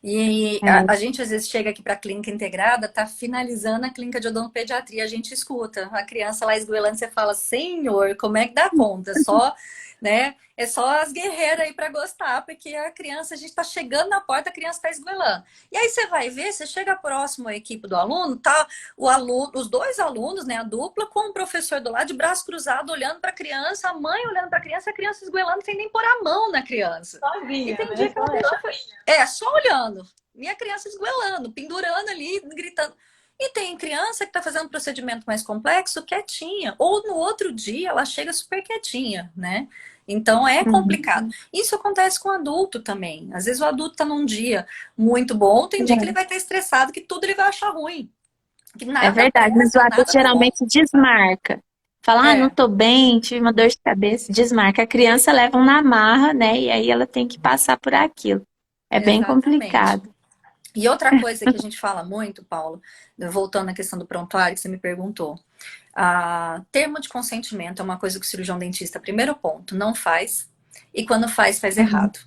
E é, a gente às vezes chega aqui para a clínica integrada, tá finalizando a clínica de odontopediatria, a gente escuta a criança lá esgoelando, você fala, Senhor, como é que dá conta? Só, né? É só as guerreiras aí para gostar, porque a criança, a gente tá chegando na porta, a criança tá esgoelando. E aí você vai ver, você chega próximo à equipe do aluno, tá o aluno, os dois alunos, né, a dupla, com o professor do lado, de braço cruzado, olhando para a criança, a mãe olhando para a criança esgoelando, sem nem pôr a mão na criança. E Sozinha, tem né? dia que ela deixa... só olhando. E a criança esgoelando, pendurando ali, gritando. E tem criança que tá fazendo um procedimento mais complexo, quietinha. Ou no outro dia ela chega super quietinha, né? Então é complicado. Isso acontece com o adulto também. Às vezes o adulto tá num dia muito bom, tem dia que ele vai estar estressado, que tudo ele vai achar ruim. Que é nada verdade, mas o presta, adulto nada tá bom. geralmente desmarca. Fala, não É, tô bem, tive uma dor de cabeça, desmarca. A criança leva um na marra, né? E aí ela tem que passar por aquilo. É bem exatamente. complicado. E outra coisa que a gente fala muito, Paulo, voltando à questão do prontuário que você me perguntou. Termo de consentimento é uma coisa que o cirurgião dentista, primeiro ponto, não faz. E quando faz, faz errado.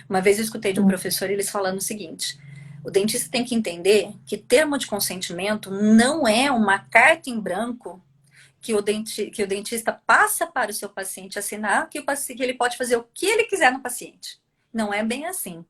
Uma vez eu escutei de um professor eles falando o seguinte: o dentista tem que entender que termo de consentimento não é uma carta em branco que o dentista passa para o seu paciente assinar, que ele pode fazer o que ele quiser no paciente. Não é bem assim.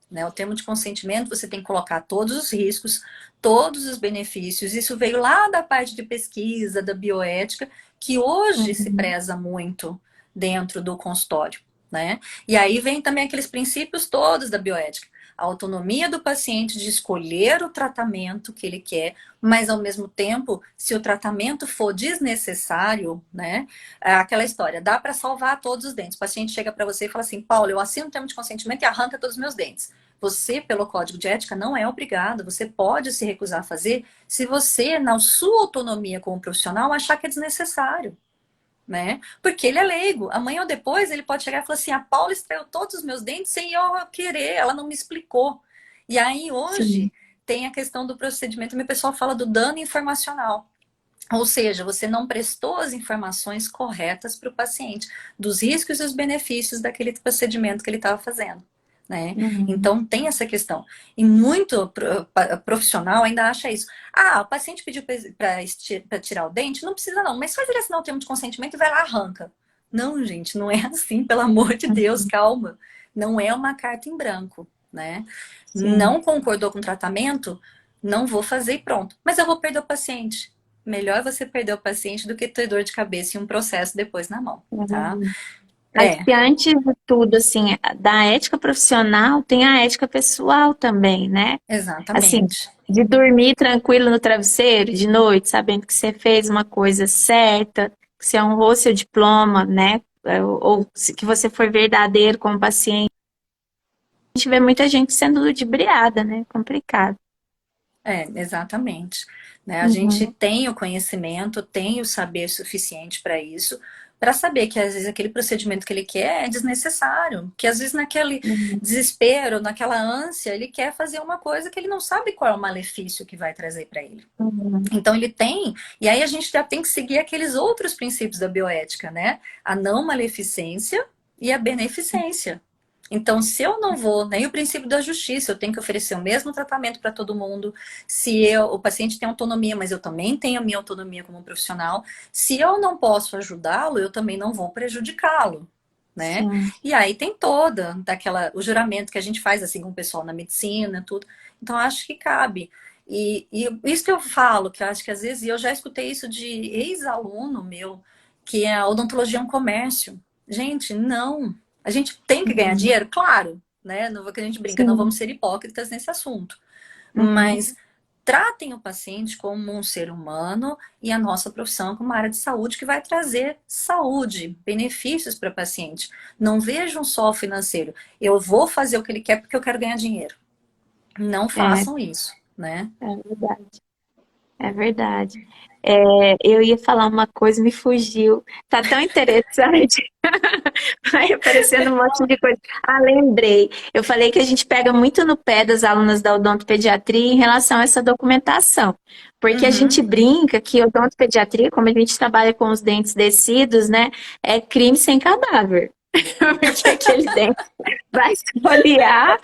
Né? O termo de consentimento, você tem que colocar todos os riscos, todos os benefícios. Isso veio lá da parte de pesquisa, da bioética, que hoje se preza muito dentro do consultório. Né? E aí vem também aqueles princípios todos da bioética. A autonomia do paciente de escolher o tratamento que ele quer, mas ao mesmo tempo, se o tratamento for desnecessário, né? É aquela história, dá para salvar todos os dentes. O paciente chega para você e fala assim, Paulo, eu assino o termo de consentimento e arranca todos os meus dentes. Você, pelo código de ética, não é obrigado. Você pode se recusar a fazer se você, na sua autonomia como profissional, achar que é desnecessário. Né? Porque ele é leigo. Amanhã ou depois ele pode chegar e falar assim, a Paula extraiu todos os meus dentes sem eu querer, ela não me explicou. E aí hoje tem a questão do procedimento, o pessoal fala do dano informacional. Ou seja, você não prestou as informações corretas para o paciente, dos riscos e os benefícios daquele procedimento que ele estava fazendo. Né? Então tem essa questão. E muito profissional ainda acha isso. O paciente pediu para tirar o dente, não precisa não, mas faz ele assinar o termo de consentimento e vai lá, arranca. Não, gente, não é assim, pelo amor de Deus, calma. Não é uma carta em branco, né? Sim. Não concordou com o tratamento, não vou fazer e pronto. Mas eu vou perder o paciente. Melhor você perder o paciente do que ter dor de cabeça e um processo depois na mão, tá? Acho É, que antes de tudo, assim, da ética profissional, tem a ética pessoal também, né? Assim, exatamente. de dormir tranquilo no travesseiro de noite, sabendo que você fez uma coisa certa, que você honrou seu diploma, né? Que você foi verdadeiro com o paciente. A gente vê muita gente sendo ludibriada, né? Complicado. É, exatamente. Né? A gente Uhum, tem o conhecimento, tem o saber suficiente para isso, para saber que às vezes aquele procedimento que ele quer é desnecessário, que às vezes naquele uhum, desespero, naquela ânsia, ele quer fazer uma coisa que ele não sabe qual é o malefício que vai trazer para ele. uhum. Então ele tem, e aí a gente já tem que seguir aqueles outros princípios da bioética, né? A não maleficência e a beneficência. Então, se eu não vou, nem o princípio da justiça, eu tenho que oferecer o mesmo tratamento para todo mundo. Se o paciente tem autonomia, mas eu também tenho a minha autonomia como profissional, se eu não posso ajudá-lo, eu também não vou prejudicá-lo, né? Sim. E aí tem toda o juramento que a gente faz assim com o pessoal na medicina, tudo. Então, acho que cabe. E isso que eu falo, que eu acho que às vezes, e eu já escutei isso de ex-aluno meu, que a odontologia é um comércio. Gente, não. A gente tem que ganhar Uhum. dinheiro? Claro, né? Não, que a gente brinca, não Sim. vamos ser hipócritas nesse assunto. Uhum. Mas tratem o paciente como um ser humano e a nossa profissão como uma área de saúde que vai trazer saúde, benefícios para o paciente. Não vejam só o financeiro. Eu vou fazer o que ele quer porque eu quero ganhar dinheiro. Não É, façam isso, né? é verdade. É verdade. É, eu ia falar uma coisa, me fugiu. Tá tão interessante. Vai aparecendo um monte de coisa. Ah, lembrei. Eu falei que a gente pega muito no pé das alunas da odontopediatria em relação a essa documentação. Porque a gente Uhum. brinca que odontopediatria, como a gente trabalha com os dentes descidos, né, é crime sem cadáver. Porque aquele dente vai esfoliar,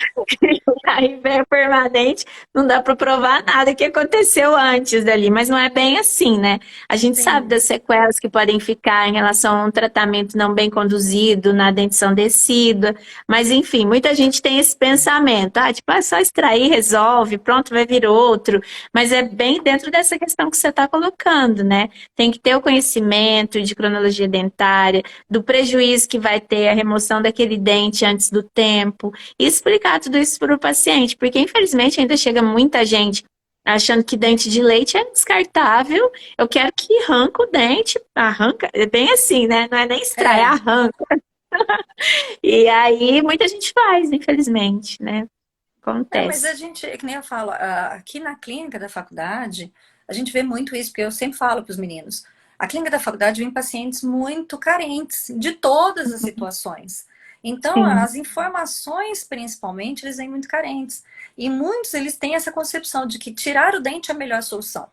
aí vem permanente, não dá para provar nada que aconteceu antes dali, mas não é bem assim, né? A gente sabe Sim. das sequelas que podem ficar em relação a um tratamento não bem conduzido, na dentição decídua, mas enfim, muita gente tem esse pensamento, tipo, é só extrair, resolve, pronto, vai vir outro, mas é bem dentro dessa questão que você está colocando, né? Tem que ter o conhecimento de cronologia dentária, do prejuízo que vai ter a remoção daquele dente antes do tempo, e explicar tudo isso para o paciente, porque infelizmente ainda chega muita gente achando que dente de leite é descartável. Eu quero que arranca o dente, arranca, é bem assim, né? Não é nem extrai, É. arranca. E aí muita gente faz, infelizmente, né? É, mas a Acontece. gente, é que nem eu falo, aqui na clínica da faculdade, a gente vê muito isso, porque eu sempre falo para os meninos. A clínica da faculdade vem pacientes muito carentes de todas as situações. Então, Sim. as informações, principalmente, eles vêm muito carentes. E muitos, eles têm essa concepção de que tirar o dente é a melhor solução,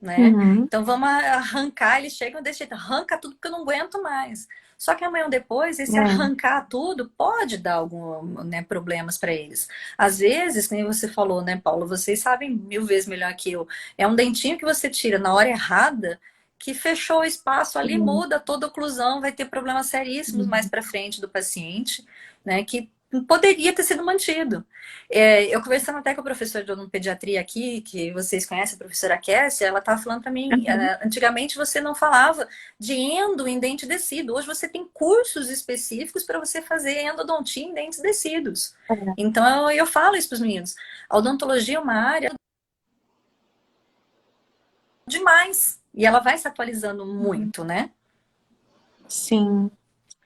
né? Uhum. Então vamos arrancar, eles chegam desse jeito, arranca tudo porque eu não aguento mais. Só que amanhã ou depois, esse É. arrancar tudo pode dar algum, né, problemas para eles. Às vezes, como você falou, né, Paulo, vocês sabem 1000 vezes melhor que eu. É um dentinho que você tira na hora errada, que fechou o espaço ali, Sim. muda toda a oclusão, vai ter problemas seríssimos mais Uhum. para frente do paciente, né, que poderia ter sido mantido. Eu conversando até com a professora de odontopediatria aqui, que vocês conhecem, a professora Kessia, ela estava falando para mim, Uhum. antigamente você não falava de endo em dente descido, hoje você tem cursos específicos para você fazer endodontia em dentes descidos. É. Então eu falo isso para os meninos. A odontologia é uma área demais e ela vai se atualizando muito, né? Sim.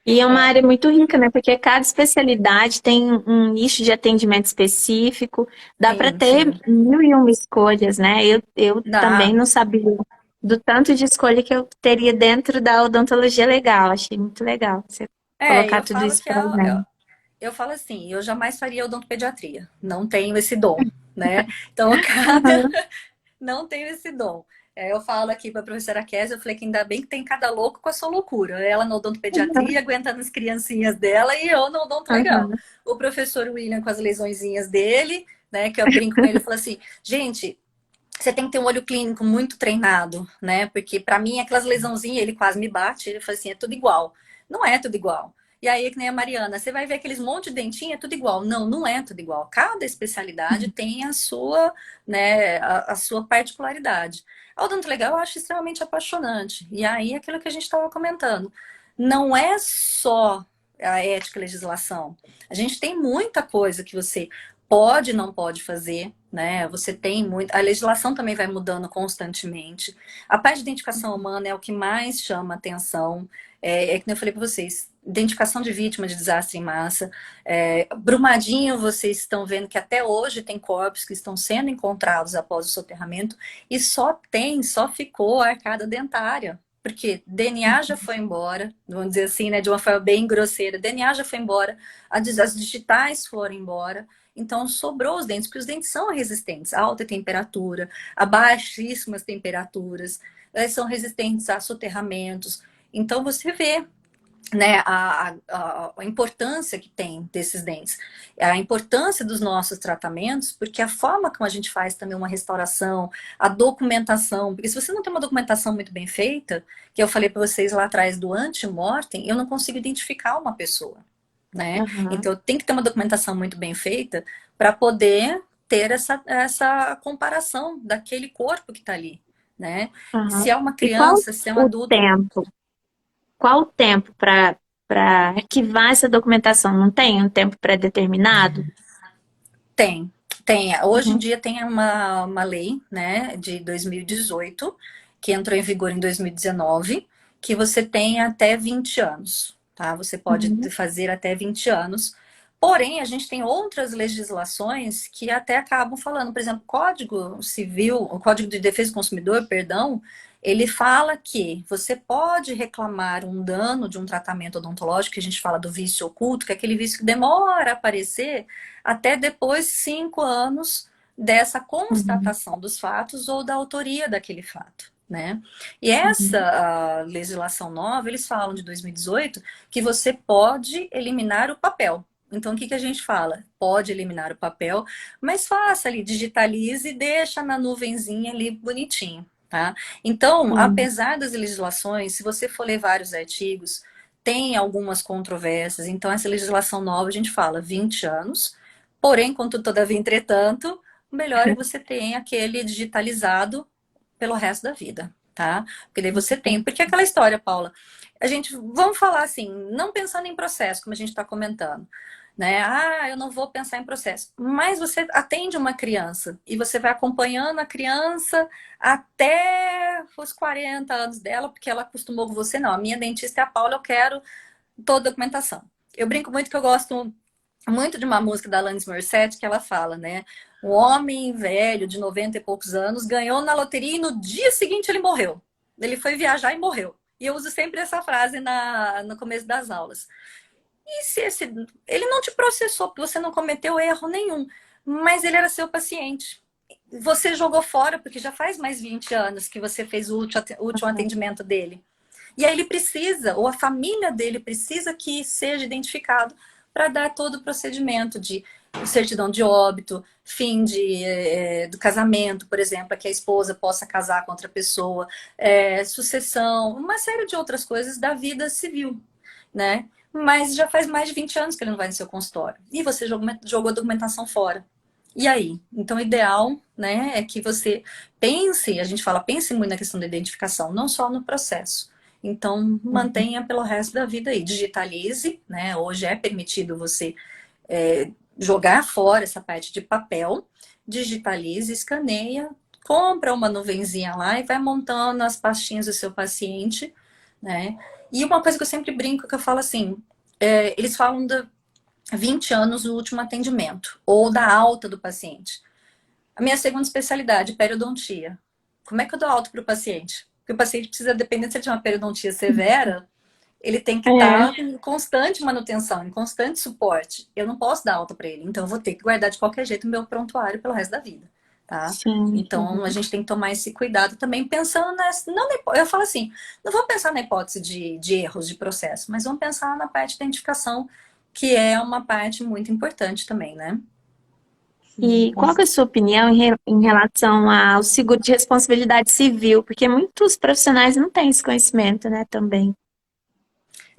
E é uma É, área muito rica, né? Porque cada especialidade tem um nicho de atendimento específico. Dá para sim, ter sim. mil e uma escolhas, né? Eu também Dá. não sabia do tanto de escolha que eu teria dentro da odontologia legal. Achei muito legal você colocar Eu tudo falo isso que para gente. eu falo assim, eu jamais faria odontopediatria. Não tenho esse dom, né? Então, Aham, não tenho esse dom. Eu falo aqui para a professora Kézia, eu falei que ainda bem que tem cada louco com a sua loucura. Ela na odontopediatria, aguentando as criancinhas dela, e eu no odonto legal. aham, O professor William com as lesõezinhas dele, né? Que eu brinco com ele, eu falo assim, gente, você tem que ter um olho clínico muito treinado, né? Porque para mim, aquelas lesãozinhas, ele quase me bate, ele fala assim, é tudo igual. Não é tudo igual. E aí, que nem a Mariana, você vai ver aqueles monte de dentinho, é tudo igual. Não, não é tudo igual. Cada especialidade tem a sua, né, a sua particularidade. A odontolegal eu acho extremamente apaixonante. E aí, aquilo que a gente estava comentando, não é só a ética e legislação. A gente tem muita coisa que você pode e não pode fazer, né? Você tem muito. A legislação também vai mudando constantemente. A parte de identificação humana é o que mais chama atenção. Que eu falei para vocês, identificação de vítima de desastre em massa. Brumadinho, vocês estão vendo que até hoje tem corpos que estão sendo encontrados após o soterramento e só ficou a arcada dentária. Porque DNA já foi embora, vamos dizer assim, né, de uma forma bem grosseira. DNA já foi embora, as digitais foram embora. Então, sobrou os dentes, porque os dentes são resistentes a alta temperatura, a baixíssimas temperaturas, são resistentes a soterramentos. Então, você vê, né, a importância que tem desses dentes, a importância dos nossos tratamentos, porque a forma como a gente faz também uma restauração, a documentação, porque se você não tem uma documentação muito bem feita, que eu falei para vocês lá atrás do ante-mortem, eu não consigo identificar uma pessoa, né? Então, tem que ter uma documentação muito bem feita para poder ter essa comparação daquele corpo que está ali, né? Se é uma criança, se é um adulto... Qual o tempo para arquivar essa documentação? Não tem um tempo pré-determinado? Tem. Hoje em dia tem uma lei, né, de 2018, que entrou em vigor em 2019, que você tem até 20 anos, tá? Você pode fazer até 20 anos. Porém, a gente tem outras legislações que até acabam falando, por exemplo, Código Civil, o Código de Defesa do Consumidor, perdão, ele fala que você pode reclamar um dano de um tratamento odontológico, que a gente fala do vício oculto, que é aquele vício que demora a aparecer até depois de 5 anos dessa constatação dos fatos ou da autoria daquele fato, né? E essa legislação nova, eles falam de 2018, que você pode eliminar o papel. Então, o que a gente fala? Pode eliminar o papel, mas faça ali, digitalize e deixa na nuvenzinha ali bonitinho. Tá? Então, apesar das legislações, se você for ler vários artigos, tem algumas controvérsias. Então, essa legislação nova, a gente fala 20 anos. Porém, contudo, todavia, entretanto, o melhor é você ter aquele digitalizado pelo resto da vida, tá? Porque daí você tem... Porque aquela história, Paula, vamos falar assim, não pensando em processo, como a gente está comentando, né? Eu não vou pensar em processo. Mas você atende uma criança e você vai acompanhando a criança até os 40 anos dela, porque ela acostumou com você. Não, a minha dentista é a Paula, eu quero toda a documentação. Eu brinco muito que eu gosto muito de uma música da Alanis Morissette, que ela fala, né? Um homem velho de 90 e poucos anos ganhou na loteria e no dia seguinte ele morreu. Ele foi viajar e morreu. E eu uso sempre essa frase no começo das aulas. E se ele não te processou, porque você não cometeu erro nenhum, mas ele era seu paciente. Você jogou fora, porque já faz mais 20 anos que você fez o último atendimento dele. E aí ele precisa, ou a família dele precisa que seja identificado para dar todo o procedimento de certidão de óbito, fim do casamento, por exemplo, para que a esposa possa casar com outra pessoa, sucessão, uma série de outras coisas da vida civil, né? Mas já faz mais de 20 anos que ele não vai no seu consultório. E você jogou a documentação fora. E aí? Então, o ideal, né, é que você pense, a gente fala, pense muito na questão da identificação, não só no processo. Então, mantenha pelo resto da vida aí. Digitalize, né? Hoje é permitido você jogar fora essa parte de papel. Digitalize, escaneia, compra uma nuvenzinha lá e vai montando as pastinhas do seu paciente, né? E uma coisa que eu sempre brinco, que eu falo assim, eles falam de 20 anos do último atendimento, ou da alta do paciente. A minha segunda especialidade, periodontia. Como é que eu dou alta para o paciente? Porque o paciente precisa, dependendo se ele tiver uma periodontia severa, ele tem que estar em constante manutenção, em constante suporte. Eu não posso dar alta para ele, então eu vou ter que guardar de qualquer jeito o meu prontuário pelo resto da vida. Tá? Então, a gente tem que tomar esse cuidado também, pensando eu falo assim, não vamos pensar na hipótese de erros de processo, mas vamos pensar na parte de identificação, que é uma parte muito importante também, né? E qual que é a sua opinião em relação ao seguro de responsabilidade civil? Porque muitos profissionais não têm esse conhecimento, né, também.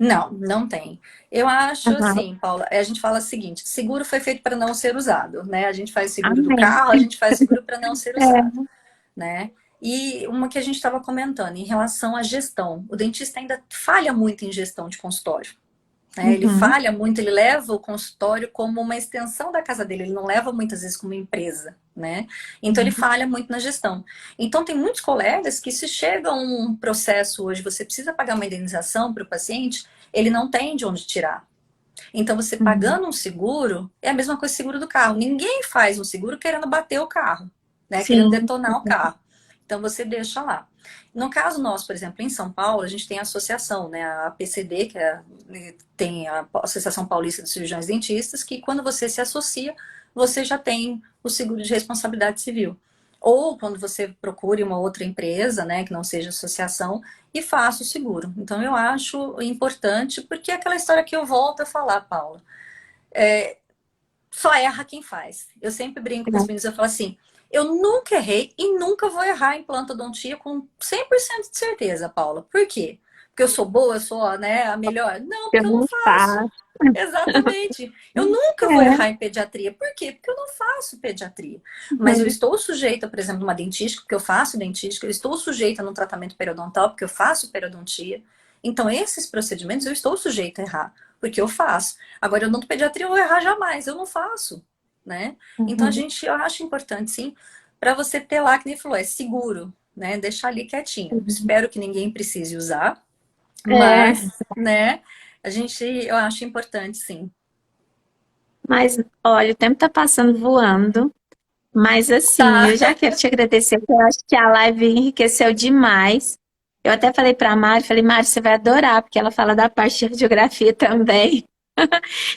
Não, não tem. Eu acho Aham. assim, Paula, a gente fala o seguinte, seguro foi feito para não ser usado, né? A gente faz seguro do Amém. carro, a gente faz seguro para não ser usado, É. né? E uma que a gente estava comentando em relação à gestão. O dentista ainda falha muito em gestão de consultório, né? Ele Uhum. falha muito, ele leva o consultório como uma extensão da casa dele, ele não leva muitas vezes como uma empresa, né? Então ele falha muito na gestão. Então tem muitos colegas que se chega a um processo hoje, você precisa pagar uma indenização para o paciente, ele não tem de onde tirar. Então você Uhum. pagando um seguro, é a mesma coisa que seguro do carro. Ninguém faz um seguro querendo bater o carro, né? Querendo Sim. detonar o carro. Então você deixa lá. No caso nosso, por exemplo, em São Paulo, a gente tem a associação, né, a APCD, tem a Associação Paulista de Cirurgiões Dentistas, que quando você se associa, você já tem o seguro de responsabilidade civil. Ou quando você procure uma outra empresa, né, que não seja associação, e faça o seguro. Então eu acho importante, porque é aquela história que eu volto a falar, Paula. Só erra quem faz. Eu sempre brinco com os meninos, eu falo assim, eu nunca errei e nunca vou errar em plantodontia com 100% de certeza, Paula. Por quê? Porque eu sou boa, eu sou, né, a melhor? Não, Eu porque eu não não faço. faço. Exatamente. Eu nunca vou É. errar em pediatria. Por quê? Porque eu não faço pediatria. Mas eu Uhum. estou sujeita, por exemplo, uma dentística, porque eu faço dentística. Eu estou sujeita num tratamento periodontal, porque eu faço periodontia. Então, esses procedimentos eu estou sujeita a errar, porque eu faço. Agora, odontopediatria eu vou errar jamais, eu não faço, né? Então, Uhum. eu acho importante, sim, para você ter lá, que nem falou, é seguro, né? Deixar ali quietinho. Uhum. Espero que ninguém precise usar, É. mas, né? Eu acho importante, sim. Mas, olha, o tempo tá passando voando. Mas assim, Tá. eu já quero te agradecer, porque eu acho que a live enriqueceu demais. Eu até falei para a Mari, falei, Mari, você vai adorar, porque ela fala da parte de radiografia também.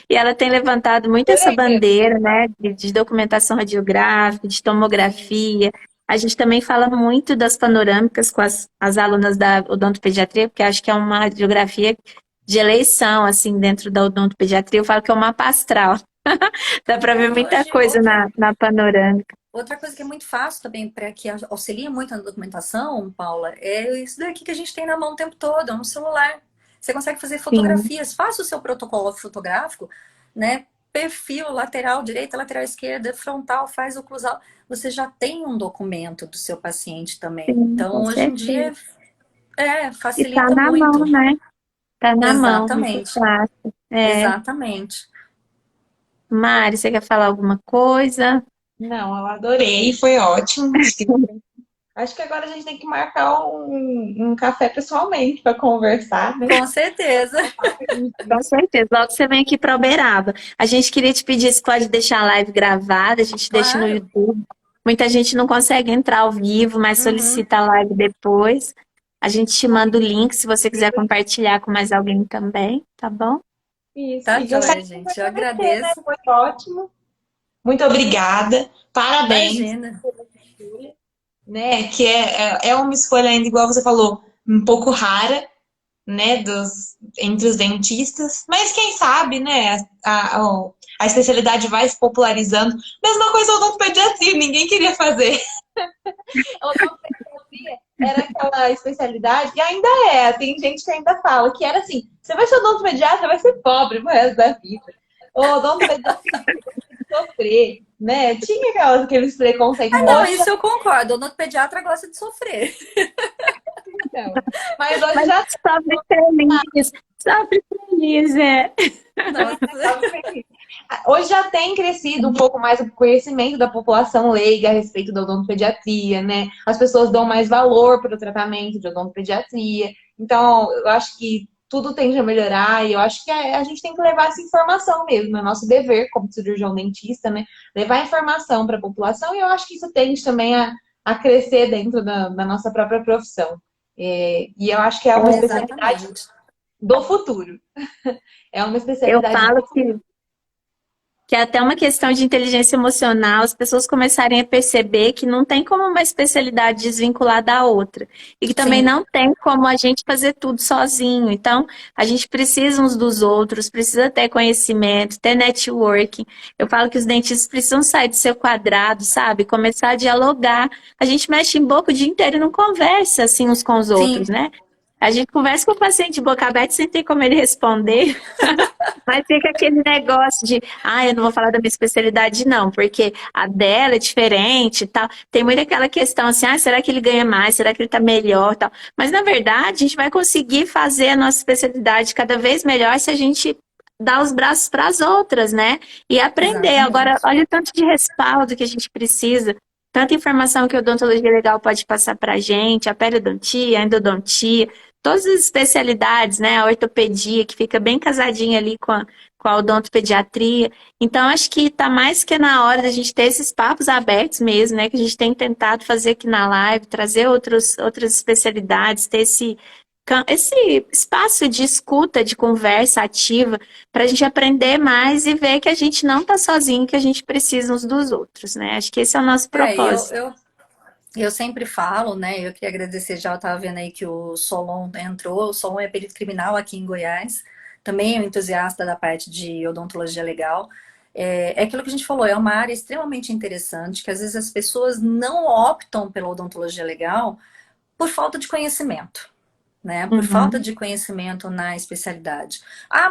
E ela tem levantado muito essa Adorei mesmo. bandeira, né, de documentação radiográfica, de tomografia. A gente também fala muito das panorâmicas com as alunas da odontopediatria, porque acho que é uma radiografia de eleição, assim, dentro da odontopediatria. Eu falo que é uma mapa astral. Dá para ver É, e muita hoje, coisa na panorâmica. outra coisa que é muito fácil também, para que auxilia muito na documentação, Paula, é isso daqui que a gente tem na mão o tempo todo, é um celular. Você consegue fazer Sim. fotografias, faça o seu protocolo fotográfico, né? Perfil, lateral direita, lateral esquerda, frontal, faz oclusal. Você já tem um documento do seu paciente também. Sim, Então, com hoje em certeza. dia, E tá facilita na mão, muito. né? Tá na mão, muito Exatamente, fácil. É. exatamente. Mari, você quer falar alguma coisa? Não, eu adorei, foi ótimo. Acho que agora a gente tem que marcar um café pessoalmente para conversar, né? Com certeza. Com certeza. Logo você vem aqui para Uberaba. A gente queria te pedir se pode deixar a live gravada, a gente deixa no Claro. YouTube. Muita gente não consegue entrar ao vivo, mas Uhum. solicita a live depois. A gente te manda o link se você quiser compartilhar com mais alguém também, tá bom? Isso. Tá E joia, gostaria de gente. Eu agradecer, né? agradeço. Foi ótimo. Muito obrigada. Parabéns, Imagina. né? Que é uma escolha ainda, igual você falou, um pouco rara, né? Entre os dentistas. Mas quem sabe, né? A especialidade vai se popularizando. Mesma coisa o odontopediatria, ninguém queria fazer. A odontopediatria era aquela especialidade, e ainda é, tem gente que ainda fala, que era assim, você vai ser odontopediatra, vai ser pobre pro resto da vida. O odontopediatra tem que sofrer, né? Tinha aqueles preconceitos. Ah, não, Hoje já isso eu concordo. O pediatra gosta de sofrer. não. Mas hoje Mas já sofre feliz, é. Nossa. tá. Hoje já tem crescido um pouco mais o conhecimento da população leiga a respeito da odontopediatria, né? As pessoas dão mais valor para o tratamento de odontopediatria. Então, eu acho que tudo tende a melhorar e eu acho que a gente tem que levar essa informação mesmo, é nosso dever como cirurgião dentista, né? Levar informação para a população e eu acho que isso tende também a crescer dentro da nossa própria profissão. E eu acho que é uma especialidade Exatamente. do futuro. É uma Eu especialidade falo do futuro. que é até uma questão de inteligência emocional, as pessoas começarem a perceber que não tem como uma especialidade desvincular da outra. E que também Sim, não tem como a gente fazer tudo sozinho. Então, a gente precisa uns dos outros, precisa ter conhecimento, ter networking. Eu falo que os dentistas precisam sair do seu quadrado, sabe? Começar a dialogar. A gente mexe em boca o dia inteiro e não conversa assim uns com os outros, sim. né? A gente conversa com o paciente de boca aberta sem ter como ele responder, mas fica aquele negócio de, eu não vou falar da minha especialidade não, porque a dela é diferente e tal. Tem muito aquela questão assim, será que ele ganha mais? Será que ele tá melhor e tal? Mas na verdade, a gente vai conseguir fazer a nossa especialidade cada vez melhor se a gente dar os braços para as outras, né? E aprender. Agora, Exatamente. olha o tanto de respaldo que a gente precisa. Tanta informação que a odontologia legal pode passar para a gente, a periodontia, a endodontia, todas as especialidades, né? A ortopedia, que fica bem casadinha ali com a odontopediatria. Então, acho que está mais que na hora da gente ter esses papos abertos mesmo, né? Que a gente tem tentado fazer aqui na live, trazer outras especialidades, ter esse espaço de escuta, de conversa ativa, para a gente aprender mais e ver que a gente não está sozinho, que a gente precisa uns dos outros, né? Acho que esse é o nosso É, eu, propósito. eu, eu sempre falo, né? Eu queria agradecer, já eu estava vendo aí que o Solon entrou. O Solon é perito criminal aqui em Goiás, também é um entusiasta da parte de odontologia legal. É aquilo que a gente falou, é uma área extremamente interessante, que às vezes as pessoas não optam pela odontologia legal por falta de conhecimento, né? Por falta Uhum. de conhecimento na especialidade.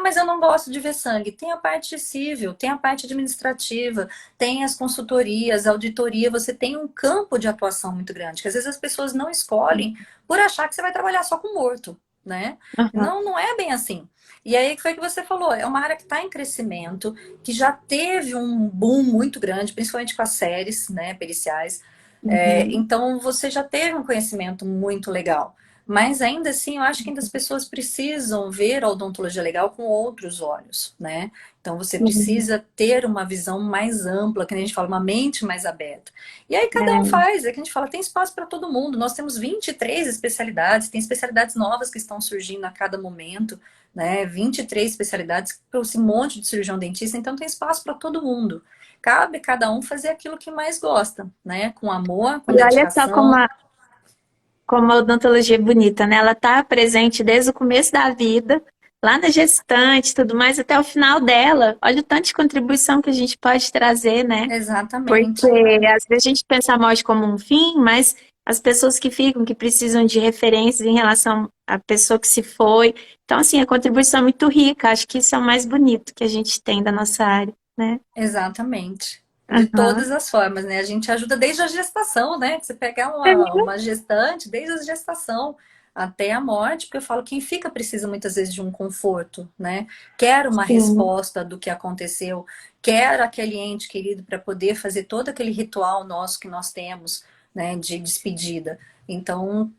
Mas eu não gosto de ver sangue. Tem a parte civil, tem a parte administrativa, tem as consultorias, auditoria. Você tem um campo de atuação muito grande, que às vezes as pessoas não escolhem por achar que você vai trabalhar só com morto, né? Uhum. Não, não é bem assim. E aí que foi que você falou, é uma área que está em crescimento, que já teve um boom muito grande, principalmente com as séries, né, periciais. Uhum. Então você já teve um conhecimento muito legal. Mas ainda assim, eu acho que ainda as pessoas precisam ver a odontologia legal com outros olhos, né? Então você Uhum. precisa ter uma visão mais ampla, que a gente fala, uma mente mais aberta. E aí cada um É, faz, é que a gente fala, tem espaço para todo mundo. Nós temos 23 especialidades, tem especialidades novas que estão surgindo a cada momento, né? 23 especialidades para esse monte de cirurgião dentista, então tem espaço para todo mundo. Cabe cada um fazer aquilo que mais gosta, né? Com amor, com e olha só dedicação. como a odontologia é bonita, né? Ela está presente desde o começo da vida, lá na gestante e tudo mais, até o final dela. Olha o tanto de contribuição que a gente pode trazer, né? Porque Exatamente. às vezes a gente pensa a morte como um fim, mas as pessoas que ficam, que precisam de referências em relação à pessoa que se foi. Então, assim, a contribuição é muito rica. Acho que isso é o mais bonito que a gente tem da nossa área, né? Exatamente. De Aham. todas as formas, né? A gente ajuda desde a gestação, né? Você pegar É, uma gestante, desde a gestação até a morte, porque eu falo, quem fica precisa muitas vezes de um conforto, né? Quer uma sim, resposta do que aconteceu, quer aquele ente querido para poder fazer todo aquele ritual nosso que nós temos, né? De despedida. Então,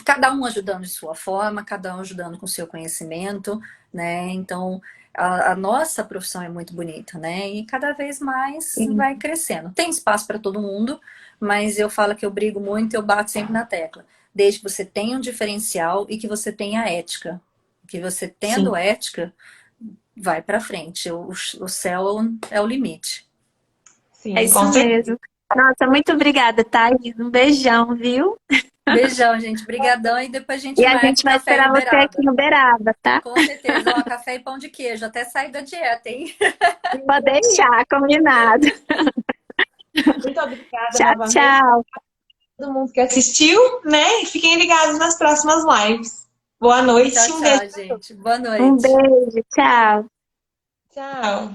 cada um ajudando de sua forma, cada um ajudando com seu conhecimento, né? Então, a nossa profissão é muito bonita, né? E cada vez mais sim. vai crescendo. Tem espaço para todo mundo, mas eu falo que eu brigo muito, eu bato sempre na tecla. Desde que você tenha um diferencial e que você tenha ética. Que você Sim. tendo ética, vai para frente. O céu é o limite. É Sim, isso com certeza. mesmo. Nossa, muito obrigada, Thaís. Um beijão, viu? Beijão, gente. Brigadão. E depois a E gente a marca gente o vai café em esperar você aqui Uberaba. no Beraba, tá? Com certeza. Ó, café e pão de queijo. Até sair da dieta, hein? Pode deixar, combinado. Muito obrigada Tchau, novamente a tchau. todo mundo que assistiu, né? E fiquem ligados nas próximas lives. Boa Tchau, noite, um beijo. tchau, gente. Boa Um noite. beijo, tchau. Tchau.